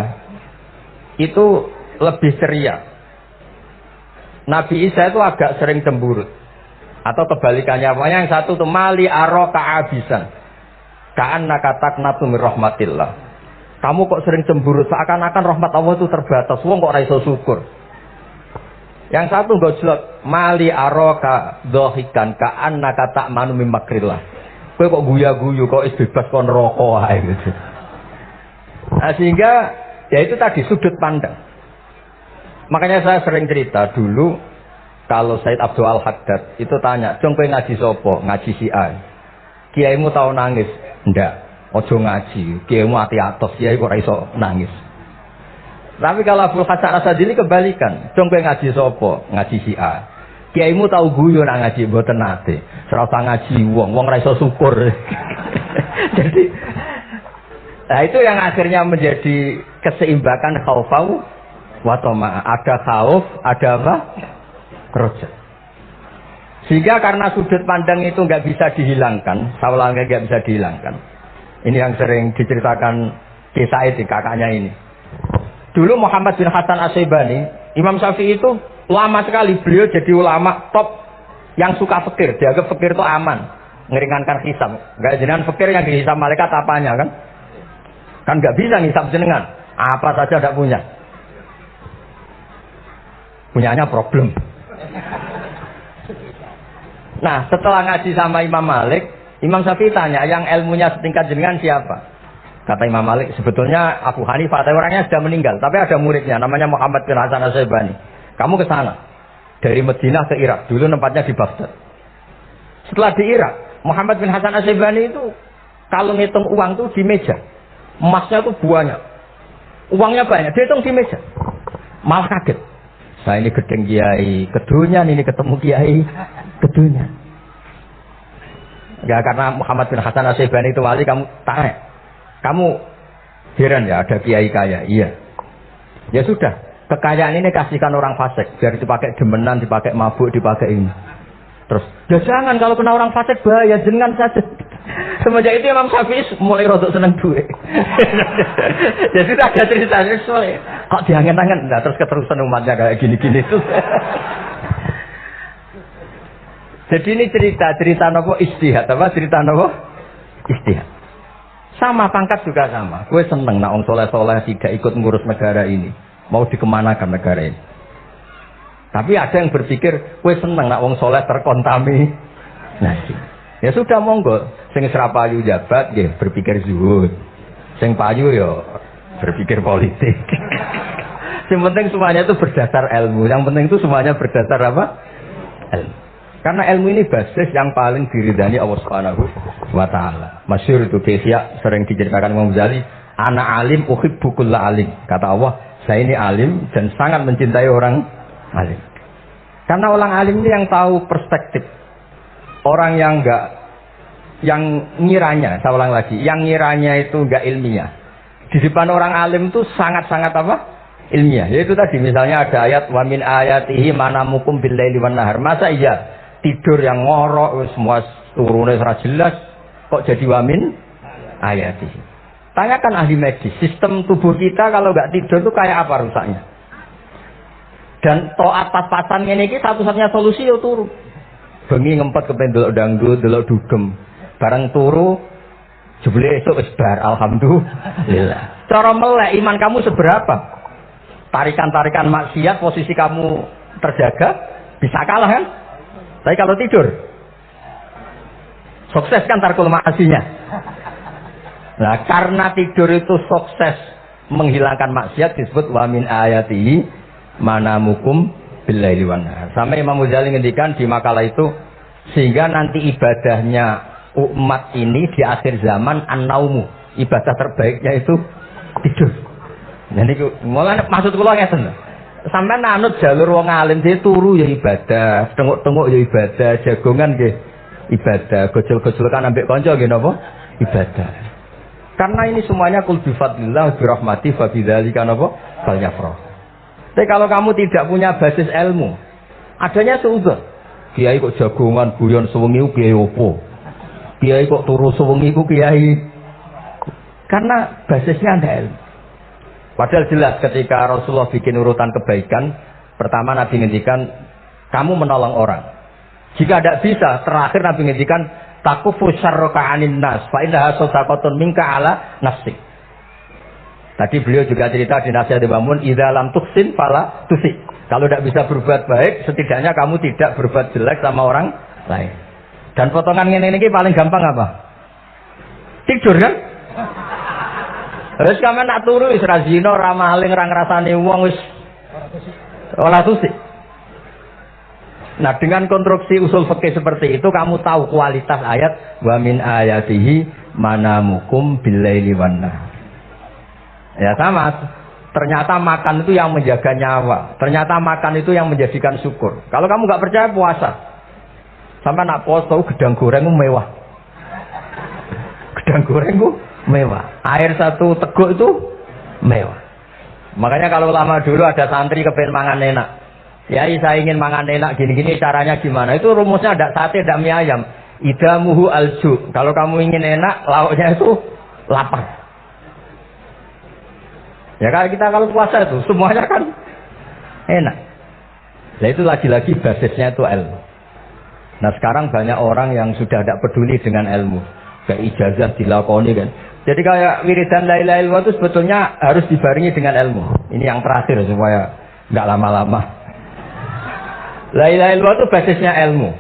itu lebih ceria. Nabi Isa itu agak sering cemburut. Atau kebalikannya, yang satu itu mali aro ka'abisan ka'annaka taqnatu min rahmatillah. Kamu kok sering cemburut, seakan-akan rahmat Allah itu terbatas. Wong kok ora iso syukur. Yang satu gojlok, mali aro ka dhahikan ka'annaka ta'manu min makrillah. Kowe kok guya-guyu, kok bebas kon neraka ae gitu. Nah, sehingga ya itu tadi sudut pandang. Makanya saya sering cerita dulu kalau Said Abdul Al-Haddad itu tanya, "Jong kowe ngaji sapa?" Ngaji si A. Kiaimu tau nangis? Ndak. Ojo ngaji. Kiaimu ati atos, kiai kok ora iso nangis. Tapi kalau Abdul Hasan Asadili kebalikan, "Jong kowe ngaji sapa?" Ngaji si A. Kiaimu tau guyu nak ngaji mboten nate. Ora usah ngaji wong ora iso syukur. Jadi nah itu yang akhirnya menjadi keseimbangan khaufau wa tama. Ada khauf, ada apa? Roja. Sehingga karena sudut pandang itu nggak bisa dihilangkan, saya nggak bisa dihilangkan. Ini yang sering diceritakan kisah itu kakaknya ini. Dulu Muhammad bin Hasan As-Syaibani, Imam Syafi'i itu lama sekali beliau jadi ulama top yang suka fikir. Dianggap fikir itu aman, meringankan hisab. Nggak jenengan fikir yang dihisab malaikat apanya kan? Kan nggak bisa ngisap jenengan, apa saja tidak punya. Punyanya problem. Nah setelah ngaji sama Imam Malik, Imam Syafi'i tanya, yang ilmunya setingkat jenengan siapa? Kata Imam Malik, sebetulnya Abu Hanifah, tapi orangnya sudah meninggal. Tapi ada muridnya, namanya Muhammad bin Hasan As-Syaibani. Kamu ke sana, dari Madinah ke Irak. Dulu tempatnya di Baghdad. Setelah di Irak, Muhammad bin Hasan As-Syaibani itu kalau ngitung uang tuh di meja. Emasnya tuh banyak, uangnya banyak, dia hitung di meja. Malah kaget. Saya ini gedeng kiai, kedunya ini ketemu kiai, kedunya. Ya karena Muhammad bin Hasan As-Syaibani itu wali, kamu tanya, kamu heran ya ada kiai kaya? Iya. Ya sudah, kekayaan ini kasihkan orang fasik, biar dipakai demenan, dipakai mabuk, dipakai ini. Terus, ya jangan, kalau kena orang fasik bahaya, jenengan saja. Semenjak itu Imam Syafi'i mulai rodok seneng duit. Ya sudah ada ceritanya soalnya. Kok diangen-angen? Nah, terus keterusan umatnya kayak gini-gini tuh. Jadi ini cerita nopo istihad, apa cerita nopo istihad. Sama pangkat juga sama. Gue seneng nak orang soleh-soleh tidak ikut ngurus negara ini, mau dikemanakan negara ini. Tapi ada yang berpikir, gue seneng nak orang soleh terkontaminasi. Ya sudah monggo, sing serapayu jabat, ya berpikir zuhud. Sing payu ya berpikir politik. Yang penting semuanya itu berdasar ilmu. Yang penting itu semuanya berdasar apa? Ilmu. Karena ilmu ini basis yang paling diridani Allah Subhanahu wa taala. Masyhur itu Ihya sering diceritakan Imam Ghazali, ana alim uhibbu kulla alim. Kata Allah, saya ini alim dan sangat mencintai orang alim. Karena orang alim ini yang tahu perspektif. Orang yang ngiranya, saya ulang lagi, yang ngiranya itu enggak ilmiah. Di depan orang alim itu sangat-sangat apa? Ilmiah. Yaitu tadi misalnya ada ayat wa min ayatihi manamukum billaili wan nahar. Masa iya tidur yang ngorok semua turunnya secara jelas kok jadi wamin ayatihi. Tanyakan ahli medis, sistem tubuh kita kalau nggak tidur itu kayak apa rusaknya? Dan toat pas-pasan ini satu-satunya solusi ya turu. Bengi ngempet kepen delok dangdut, delok dugem. Barang turu jebule esuk wis bar, alhamdulillah. Cara melek iman kamu seberapa? Tarikan-tarikan maksiat posisi kamu terjaga bisa kalah kan? Tapi kalau tidur sukses kan tarkul maksinya. Nah, karena tidur itu sukses menghilangkan maksiat disebut wa min ayatihi manamukum billaili wan nahar. Sampai Imam Ghazali ngendikan di makalah itu sehingga nanti ibadahnya umat ini di akhir zaman an-naumu, ibadah terbaiknya itu tidur. Jadi mulane maksud kula ngeten. Sampai nanut jalur wong alim dia turu ya ibadah, tengok-tengok ya ibadah, jagongan nggih ibadah, gojol-gojolkan ambek kanca nggih napa? Ibadah. Karena ini semuanya kul bi fadlillah bi rahmati fa bidzalika napa? Falyafrah. Tapi kalau kamu tidak punya basis ilmu, adanya seudon. Kiai kok jagongan guyon sewengi ku kiai opo? Kiai kok turu sewengi ku kiai. Karena basisnya ada ilmu. Padahal jelas ketika Rasulullah bikin urutan kebaikan, pertama Nabi ngendikan kamu menolong orang. Jika tidak bisa, terakhir Nabi ngendikan takufu syarraka 'anin nas fa innaha sadaqatun minka 'ala nafsik. Tadi beliau juga cerita di nasihat dibangun idza lam tuhsin fala tusik. Kalau tidak bisa berbuat baik, setidaknya kamu tidak berbuat jelek sama orang lain. Dan potongan ini paling gampang apa? Tidur kan? Terus kamu nak turu wis ra zina, ra maling, ra ngrasani wong wis ora tusik. Nah, dengan konstruksi usul fikih seperti itu kamu tahu kualitas ayat wa min ayatihi manamukum billaili wan nahar. Ya sama. Ternyata makan itu yang menjaga nyawa. Ternyata makan itu yang menjadikan syukur. Kalau kamu nggak percaya puasa. Sampai nak puasa tahu gedang goreng itu mewah. Gedang goreng itu mewah. Air satu teguk itu mewah. Makanya kalau lama dulu ada santri kepengen mangan enak. Ya, saya ingin mangan enak gini-gini caranya gimana? Itu rumusnya ada sate, ada mie ayam. Idamuhu alju. Kalau kamu ingin enak, lauknya itu lapar. Ya kalau puasa itu semuanya kan enak. Nah itu lagi-lagi basisnya itu ilmu. Nah sekarang banyak orang yang sudah tidak peduli dengan ilmu. Kayak ijazah dilakoni kan. Jadi kayak wiridan la ilaha illallah itu sebetulnya harus dibarengi dengan ilmu. Ini yang terakhir supaya nggak lama-lama. La ilaha illallah itu basisnya ilmu.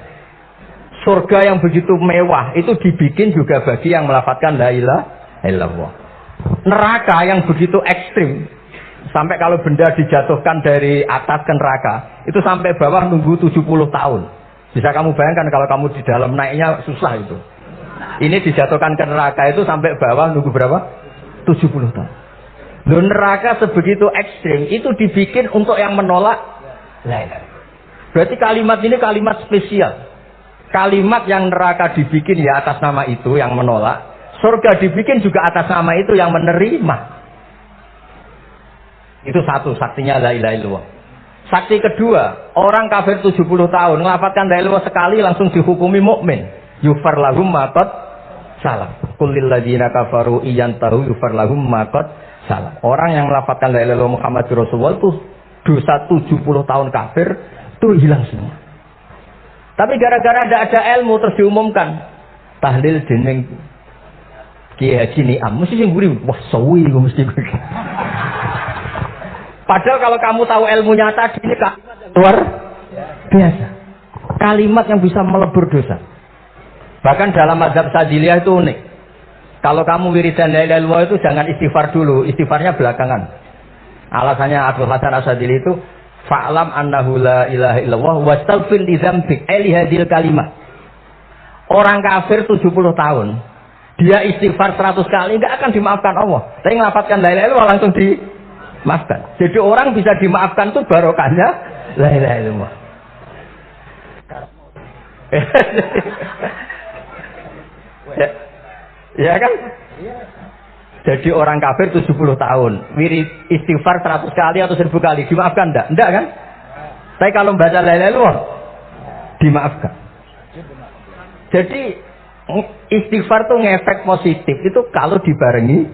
Surga yang begitu mewah itu dibikin juga bagi yang melafadzkan la ilaha illallah. Neraka yang begitu ekstrim sampai kalau benda dijatuhkan dari atas ke neraka itu sampai bawah nunggu 70 tahun. Bisa kamu bayangkan kalau kamu di dalam naiknya susah itu. Ini dijatuhkan ke neraka itu sampai bawah nunggu berapa? 70 tahun. Loh, neraka sebegitu ekstrim itu dibikin untuk yang menolak la ilaha. Berarti kalimat ini kalimat spesial. Kalimat yang neraka dibikin ya atas nama itu yang menolak. Surga dibikin juga atas nama itu yang menerima. Itu satu saktinya la ilaha illallah. Sakti kedua, orang kafir 70 tahun ngelafadzkan la ilaha illallah sekali langsung dihukumi mukmin. Yufar lahum ma qad salam. Qul lil ladzina kafaru iyantahu yufar lahum ma qad salam. Orang yang melafadzkan la ilaha illallah Muhammadur Rasulullah itu dosa 70 tahun kafir itu hilang semua. Tapi gara-gara tidak ada ilmu terus diumumkan tahlil dening Kiai Haji Niam, mesti sing mburi, wah sawi iku mesti. Padahal kalau kamu tahu ilmunya tadi ini kalimat yang luar biasa. Kalimat yang bisa melebur dosa. Bahkan dalam mazhab Sadiliyah itu unik. Kalau kamu wiridan la ilaha illallah itu jangan istighfar dulu, istighfarnya belakangan. Alasannya Abdul Hasan Asyadzili itu fa'lam annahu la ilaha illallah wastaghfir li dzambik li hadhil kalimah. Orang kafir 70 tahun dia istighfar 100 kali enggak akan dimaafkan Allah. Tapi ngelafatkan la ilaha illallah langsung dimaafkan. Jadi orang bisa dimaafkan itu barokahnya la ilaha illallah. Ya kan? Jadi orang kafir 70 tahun, wirid istighfar 100 kali atau 1000 kali, dimaafkan enggak? Enggak kan? Tapi kalau baca la ilaha illallah, dimaafkan. Jadi istighfar tuh ngefek positif itu kalau dibarengi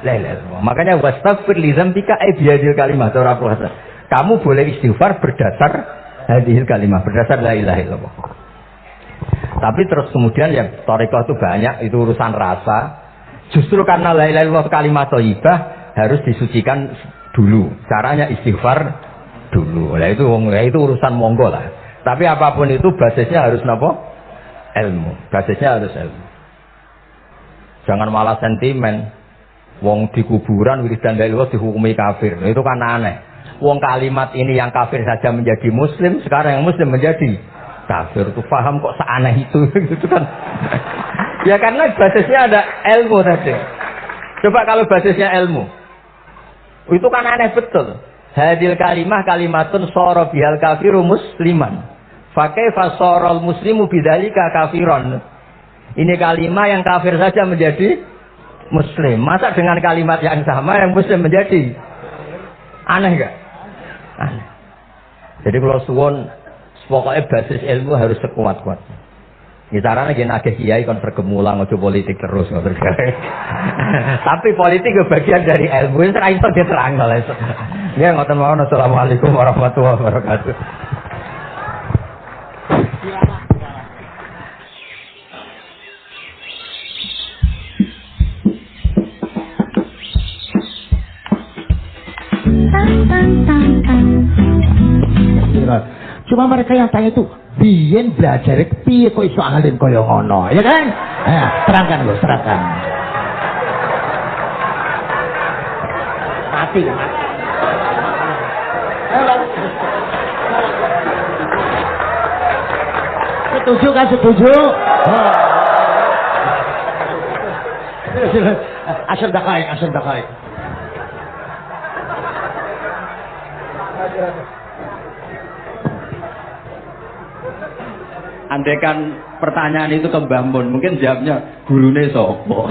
la ilaha illallah. Makanya wastaghfir li dzambika bihadil kalimat ora puasa. Kamu boleh istighfar berdasar hadil kalimat, berdasar la ilaha illallah. Tapi terus kemudian ya thariqah itu banyak, itu urusan rasa. Justru karena la ilaha illallah kalimat thayyibah harus disucikan dulu. Caranya istighfar dulu. Lah itu urusan monggo lah. Tapi apapun itu basisnya harus napa? Ilmu. Basisnya harus ilmu. Jangan malah sentimen. Wong di kuburan wiridan la ilaha illallah dihukumi kafir. Itu kan aneh. Wong kalimat ini yang kafir saja menjadi muslim, sekarang yang muslim menjadi kafir. Itu paham kok seaneh itu gitu kan. Ya karena basisnya ada ilmu tadi. Coba kalau basisnya ilmu, itu kan aneh betul. Hadil kalimah kalimatun soro bihal kafiru musliman. Fakaifa sorol muslimu bidzalika kafiron. Ini kalimat yang kafir saja menjadi muslim. Masa dengan kalimat yang sama yang muslim menjadi aneh gak? Aneh. Jadi kalau suwon pokoknya basis ilmu harus sekuat-kuatnya. Ini caranya gini agak kiai kon bergemulang ojo politik terus ngoten. Tapi politik itu bagian dari ilmu. Ini ora iso diterangno lha iso. Ya ngoten mawon. Assalamualaikum warahmatullahi wabarakatuh. Cuma mereka yang tanya itu biyen belajar piye kok iso alim kaya ngono, ya kan? Terangkan lho, terangkan. Mati. Setuju kan setuju? Asal dakai. Andaikan pertanyaan itu ke Mbah Mun, mungkin jawabnya gurune sopo.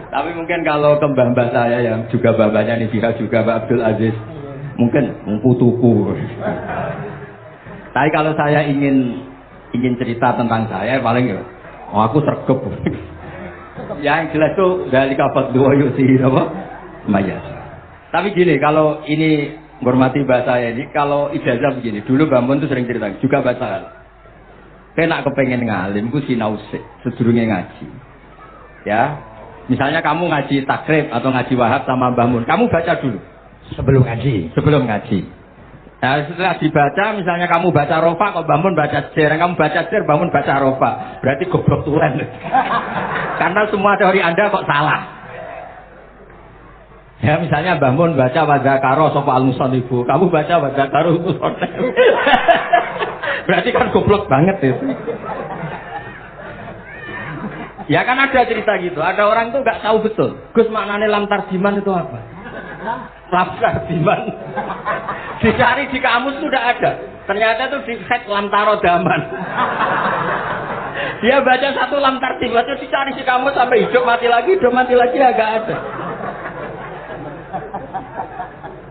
Tapi mungkin kalau ke mbah-mbah saya yang juga bapaknya Nibira juga Pak Abdul Aziz, mungkin mengkutuku. Tapi kalau saya ingin cerita tentang saya, paling ya, aku sergep. Yang jelas tuh dari kapat dua yuk sih, apa? Maya. Tapi gini, kalau ini menghormati bahasa saya ini, kalau ijazah begini, dulu Mbak Mun tuh sering cerita, juga bahasa. Penak kepengen ngalim, ku sinau sedurunge ngaji. Ya, misalnya kamu ngaji takrib atau ngaji wahab sama Mbah Mun, kamu baca dulu sebelum ngaji. Nah, setelah dibaca, misalnya kamu baca rofa, kok Mbah Mun baca jer, kamu baca jer, Mbah Mun baca rofa, berarti goblok tulen. Karena semua teori Anda kok salah. Ya misalnya Mbah Mun baca wadzakaro sapa al-musannif, kamu baca wadzakaro musannif. Berarti kan goblok banget itu. Ya kan ada cerita gitu, ada orang tuh nggak tahu betul. Gus maknane lam tarjiman itu apa? Lam tarjiman. Dicari di kamus sudah ada. Ternyata itu di set lam tarodaman. Dia baca satu lam tarjiman, itu dicari di kamus sampai hidup mati lagi agak ada.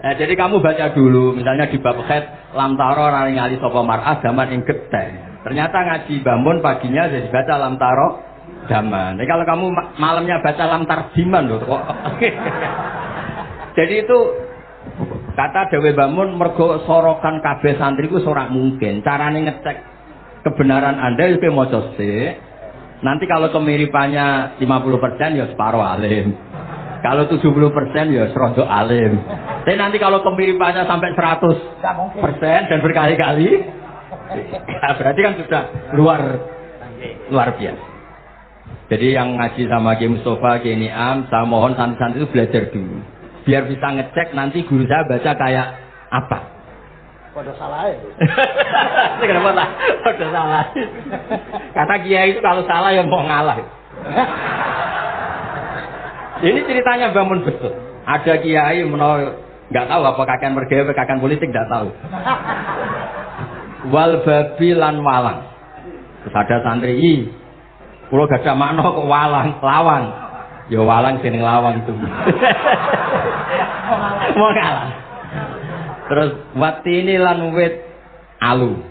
Nah, jadi kamu baca dulu, misalnya di bab khat lam taro ningali sapa mar'ah zaman ing getih. Ternyata ngaji Mbah Mun paginya jadi baca lam taro zaman. Jadi kalau kamu malamnya baca lam tarjiman loh kok. Jadi itu kata Dewi Mbah Mun mergo sorokan kabeh santriku ora mungkin. Carane ngecek kebenaran Anda itu maca sik. Nanti kalau kemiripannya 50% ya separuh alim. Kalau 70% ya serodok alim. Tapi nanti kalau kemiripannya sampai 100% dan berkali-kali, ya berarti kan sudah luar biasa. Jadi yang ngaji sama Ki Mustafa, Ki Niam, saya mohon santri-santri itu belajar dulu. Biar bisa ngecek nanti guru saya baca kayak apa. Pada salah ya. Kenapa tak? Pada salah. Kata kiai itu kalau salah ya mau ngalah. Ini ceritanya bangun betul. Ada kiai nggak tahu apa kakean mergawe, kakean politik nggak tahu. Wal babi lan walang. Terus ada santri, kalau gak ada makna kok walang, lawang. Ya walang seneng lawang itu. Mau ngalah. Terus watini lan wit alu.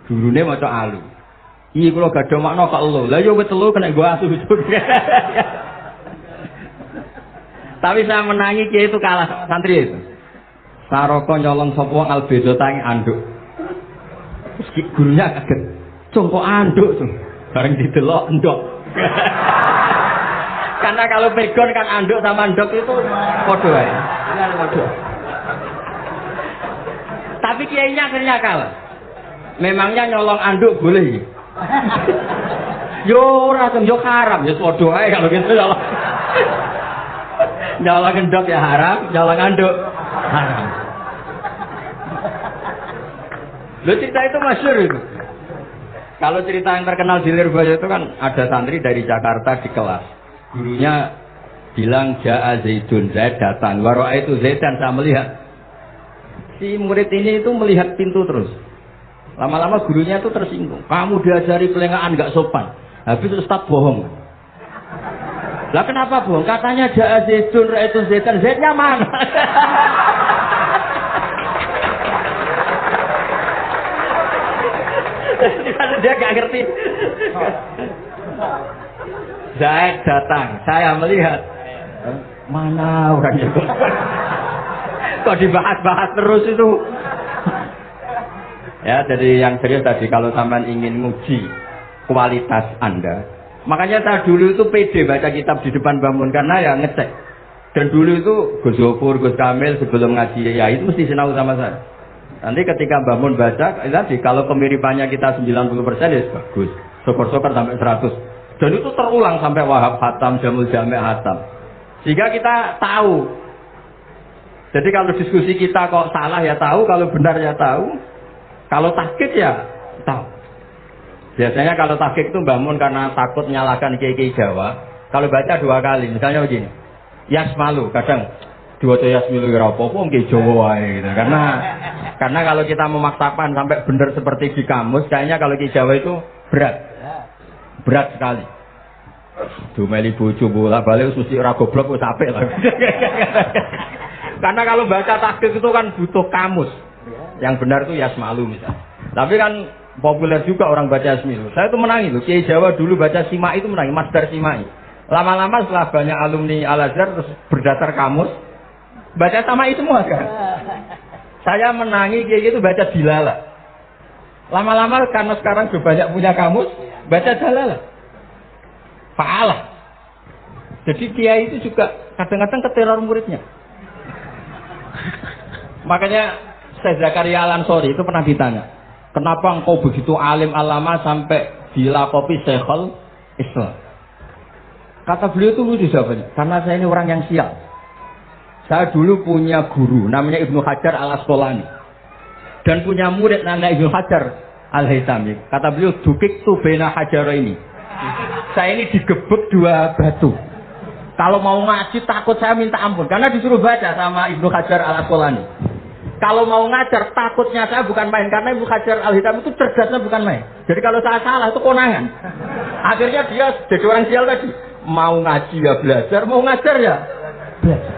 Gurune maca alu. Iya kalau gak ada makna kok elu. Lah ya wit telu kena gua asu. Tapi saya menangi kiai itu kalah sama santri itu. Saroko nyolong sapa wong albedo tangi anduk. Terus gurunya kaget. Cung kok anduk, cung. Bareng didelok endok. Karena kalau pegon kan anduk sama endok itu padha wae. Padha. Tapi kiainya akhirnya kalah. Memangnya nyolong anduk boleh? Yo ora yo haram, ya padha wae kalau gitu ya. Nyolong endok ya haram, nyolong anduk haram. Lo cerita itu masyhur itu. Kalau cerita yang terkenal di Lirboyo itu kan ada santri dari Jakarta di kelas. Gurunya bilang Ja'a Zaidun, Zaid datang. Waro'a itu Zaidan, saya melihat. Si murid ini itu melihat pintu terus. Lama-lama gurunya itu tersinggung. Kamu diajari pelengahan gak sopan. Habis Ustaz bohong. Lah kenapa bohong? Katanya Ja'a Zaidun, Ra'a itu Zaidan. Zaidnya mana? Dia gak ngerti. Zaid datang, saya melihat. Mana orang itu? Kok dibahas-bahas terus itu? Ya, jadi yang serius tadi, kalau sampean ingin nguji kualitas Anda, makanya saya dulu itu pede baca kitab di depan bangun karena ya ngecek. Dan dulu itu Gus Zofur, Gus Kamil sebelum ngaji ya itu mesti sinau sama saya. Nanti ketika bangun baca, tadi kalau kemiripannya kita 90% ya bagus. Syukur-syukur sampai 100. Dan itu terulang sampai Wahab Hatam, Jamul Jami' Hatam. Sehingga kita tahu. Jadi kalau diskusi kita kok salah ya tahu, kalau benar ya tahu. Kalau tahqiq ya tahu. Biasanya kalau tahqiq itu bangun karena takut menyalahkan kiai-kiai Jawa. Kalau baca 2 kali, misalnya begini. Yasmalu, kadang diwaca Yasmilu ya apa-apa nggih Jawa wae gitu. Karena kalau kita memaksakan sampai benar seperti di kamus, kayaknya kalau di Jawa itu berat sekali. Dumeli bojo bolak-balik mesti ora goblok wis apik lah. Karena kalau baca tahqiq itu kan butuh kamus. Yang benar itu Yasmalu misalnya. Tapi kan populer juga orang baca Yasmilu. Saya itu menangi loh. Kiai Jawa dulu baca Simai itu menangi, Masdar Simai. Lama-lama setelah banyak alumni Al-Azhar terus berdasar kamus, baca sama itu semua kan. Saya menangi kiai itu baca Dilala. Lama-lama karena sekarang sudah banyak punya kamus, baca Dalalah. Fa'alah. Jadi kiai itu juga kadang-kadang keteror muridnya. Makanya Syekh Zakaria Al-Ansori itu pernah ditanya, kenapa engkau begitu alim alama sampai dilakopi Syekhul Islam? Kata beliau itu lucu jawabannya, karena saya ini orang yang sial. Saya dulu punya guru namanya Ibnu Hajar Al-Asqalani dan punya murid namanya Ibnu Hajar Al-Haytami. Kata beliau, dukik tu bena hajar ini. Saya ini digebek 2 batu. Kalau mau ngaji takut saya minta ampun karena disuruh baca sama Ibnu Hajar Al-Asqalani. Kalau mau ngajar takutnya saya bukan main karena Ibnu Hajar Al-Haytami itu cerdasnya bukan main. Jadi kalau saya salah itu konangan. Akhirnya dia jadi orang sial tadi. Mau ngaji ya belajar, mau ngajar ya belajar.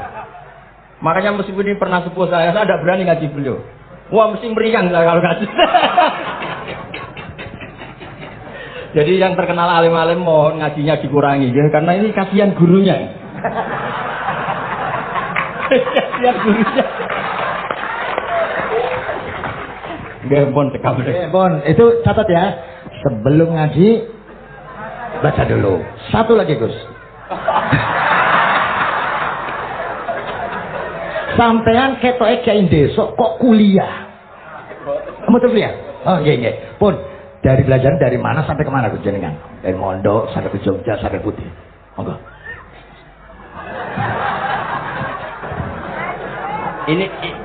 Makanya meskipun ini pernah sepuh saya tidak berani ngaji beliau. Wah mesti meriang lah kalau ngaji. Jadi yang terkenal alim-alim mohon ngajinya dikurangi ya, karena ini kasihan gurunya. Kasihan gurunya. Gempon cekap deh. Gempon, itu catat ya. Sebelum ngaji baca dulu. Satu lagi Gus. Sampean ketoke kiai desa kok kuliah. Kamu tuh kuliah? Oh nggih nggih. Pun Dari belajar dari mana sampai kemana Gus jenengan? Dari Mondok sampai ke Jogja sampai Putih. Monggo.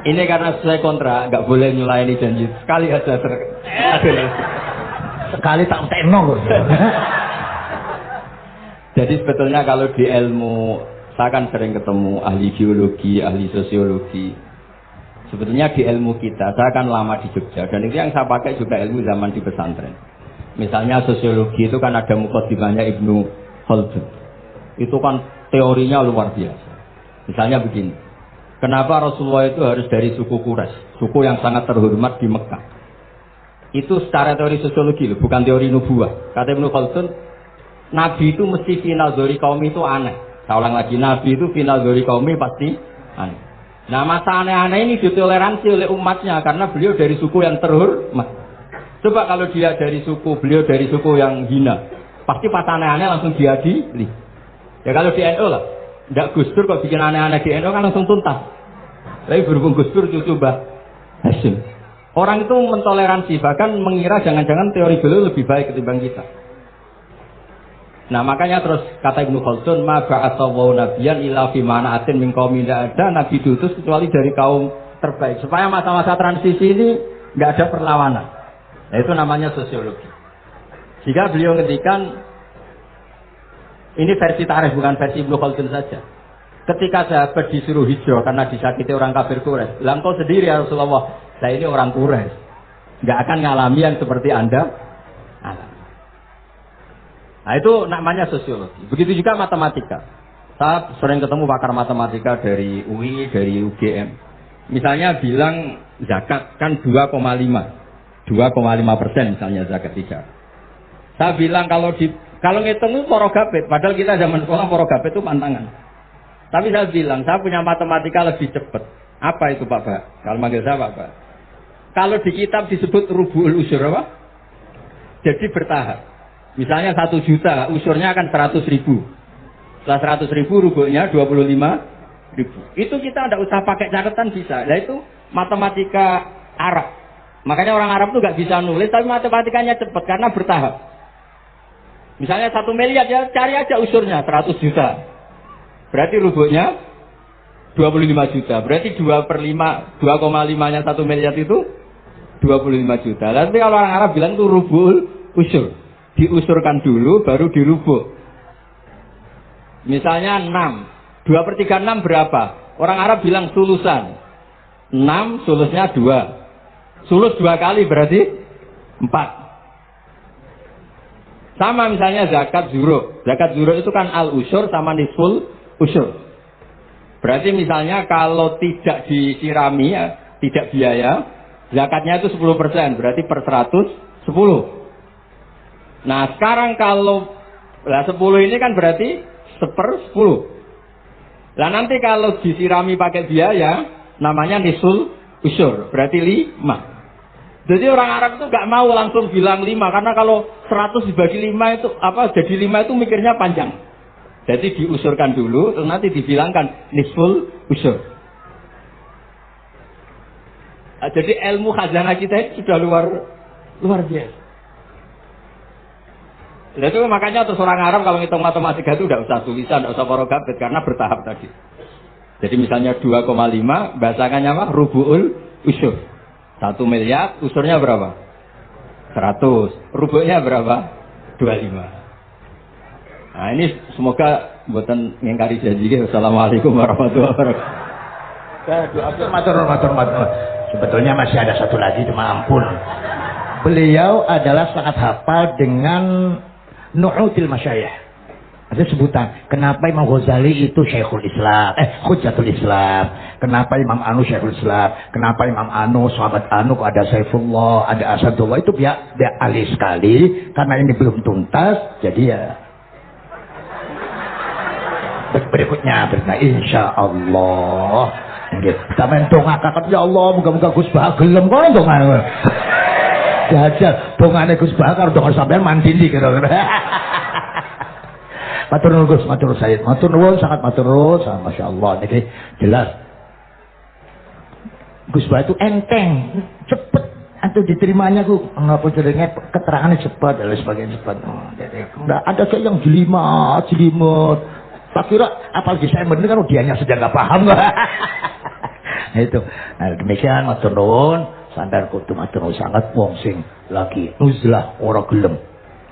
Ini karena sesuai kontrak, nggak boleh nyulayani janji. Sekali aja sekali tak tekno Gus. Jadi sebetulnya kalau di ilmu, saya kan sering ketemu ahli geologi, ahli sosiologi. Sebetulnya di ilmu kita, saya kan lama di Jogja, dan itu yang saya pakai juga ilmu zaman di pesantren. Misalnya sosiologi itu kan ada mukadimahnya Ibnu Khaldun. Itu kan teorinya luar biasa. Misalnya begini, kenapa Rasulullah itu harus dari suku Quraisy, suku yang sangat terhormat di Mekah? Itu secara teori sosiologi loh, bukan teori nubuah. Kata Ibnu Khaldun, Nabi itu mesti final dzori kaum itu aneh. Saya ulang lagi, Nabi itu final dzori kaum pasti aneh. Nah masa aneh-aneh ini ditoleransi oleh umatnya karena beliau dari suku yang terhormat. Coba kalau dia dari suku, beliau dari suku yang hina, pasti pas aneh-aneh langsung diadili. Ya kalau di NU lah, tidak Gus Dur kok bikin aneh-aneh di NU kan langsung tuntas. Tapi berhubung Gus Dur cucu Mbah Hasyim, orang itu mentoleransi, bahkan mengira jangan-jangan teori beliau lebih baik ketimbang kita. Nah makanya terus kata Ibnu Khaldun, ma ba'atsawu nabiyyan illa fi mana'atin min qaumin, tidak ada nabi diutus kecuali dari kaum terbaik supaya masa-masa transisi ini nggak ada perlawanan. Nah itu namanya sosiologi. Jika beliau ngendikan, ini versi tarikh bukan versi Ibnu Khaldun saja. Ketika sahabat disuruh hijrah karena disakiti orang kafir Quraisy, lah engkau sendiri ya Rasulullah, saya ini orang Quraisy, nggak akan ngalami yang seperti Anda alami. Nah itu namanya sosiologi. Begitu juga matematika. Saya sering ketemu pakar matematika dari UI, dari UGM. Misalnya bilang zakat kan 2,5% misalnya zakat tidak. Saya bilang kalau ngitung itu porogabet, padahal kita zaman sekolah porogabet itu pantangan. Tapi saya bilang saya punya matematika lebih cepat. Apa itu Pak Pak? Kalau manggil saya Pak. Kalau di kitab disebut rubu'ul usyur apa? Jadi bertahap. Misalnya 1 juta, usurnya akan 100.000. Setelah 100.000 rubuhnya 25.000. Itu kita tidak usah pakai catatan bisa. Nah itu matematika Arab. Makanya orang Arab itu nggak bisa nulis, tapi matematikanya cepat karena bertahap. Misalnya 1 miliar ya cari aja usurnya 100 juta. Berarti rubuhnya 25 juta. Berarti 2,5-nya 1 miliar itu 25 juta. Nanti kalau orang Arab bilang itu rubuhul usur. Diusurkan dulu baru dirubuh. Misalnya 6, 2/3 6 berapa? Orang Arab bilang sulusan. 6 sulusnya 2. Sulus 2 kali berarti 4. Sama misalnya zakat zuro. Zakat zuro itu kan al usur sama nisful usur. Berarti misalnya kalau tidak disirami ya, tidak biaya, zakatnya itu 10%, berarti per 100 10. Nah sekarang kalau 10 ini kan berarti 1/10. Nah nanti kalau disirami pakai biaya namanya nisul usur, berarti 5. Jadi orang Arab itu nggak mau langsung bilang 5 karena kalau 100 dibagi 5 itu jadi 5 itu mikirnya panjang. Jadi diusurkan dulu terus nanti dibilangkan nisul usur. Nah, jadi ilmu khazanah kita itu sudah luar biasa. Nah, itu makanya terus orang Arab kalau ngitung matematika itu tidak usah tulisan, tidak usah porogabet karena bertahap tadi. Jadi misalnya 2,5 bahasannya apa? Rubu'ul usur. 1 miliar usurnya berapa? 100. Rubuhnya berapa? 25. Nah ini semoga buatan ngingkari janji. Wassalamualaikum warahmatullahi wabarakatuh. Matur. Sebetulnya masih ada satu lagi, cuma ampun. Beliau adalah sangat hafal dengan Nu'util Masyayikh. Ada sebutan, kenapa Imam Ghazali itu Syekhul Islam, Hujjatul Islam, kenapa Imam Anu Syekhul Islam, kenapa Imam Anu, sahabat Anu, kok ada Saifullah, ada Asadullah, itu dia ahli sekali, karena ini belum tuntas, jadi ya. Berikutnya, insya Allah. Kita main dongakakan, ya Allah, moga-moga Gus Bah gelem kok dongan. Jajal, dongane Gus Bah karo dongan sampean mandindi kira-kira. Matur nuwun Gus, matur Sayyid, matur nuwun, sangat matur nuwun, masya Allah, niki jelas. Gus Bah itu enteng, cepet, Antu diterimanya ku ngapa jenenge keterangannya cepat dan lain sebagainya cepat. Nah, ada kayak yang jelimet. Tak kira apalagi saya bener kan dianya sedang nggak paham. Nah, itu. Nah, demikian matur nuwun, sandar kudu matur nuwun sangat wong sing lagi uzlah ora gelem.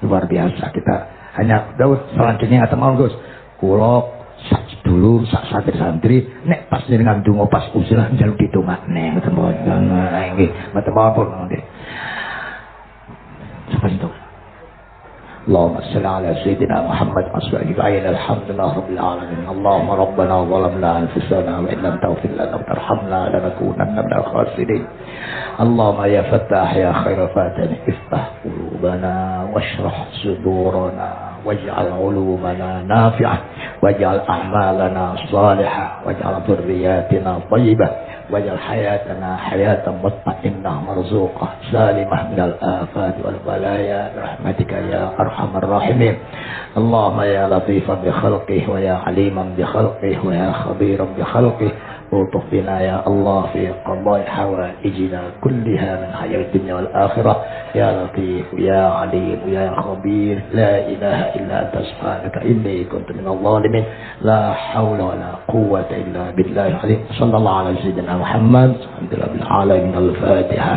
Luar biasa kita hanya Daud selanjutnya atau mau Gus. Kula sak dulu sak santri-santri nek pas jenengan ndonga pas uzlah njaluk ditungakne ngoten mawon. Nggih, mboten mawon nggih. Seperti itu. Allahumma shalli ala sayyidina Muhammad aswaji ayna alhamdulillah rabbil alamin. Allahumma rabbana zalamna anfusana wa illam taghfir lana wa tarhamna lanakunanna minal khasirin. Allahumma ya fattah ya khaira fatan iftah qulubana washrah sudurana واجعل علومنا نافعة واجعل أعمالنا صالحة واجعل ذرياتنا طيبة واجعل حياتنا حياة مطمئنة مرزوقة سالمة من الآفات والبلايا برحمتك يا أرحم الراحمين. اللهم يا لطيفا بخلقه ويا عليما بخلقه ويا خبيرا بخلقه الطف بنا يا الله في قضاء حوائجنا كلها من حياة الدنيا والآخرة يا لطيف يا عليم يا خبير لا إله إلا أنت سبحانك إني كنت من الظالمين لا حول ولا قوة إلا بالله العظيم. صلى الله على سيدنا محمد الحمد لله بالعالمين. الفاتحة.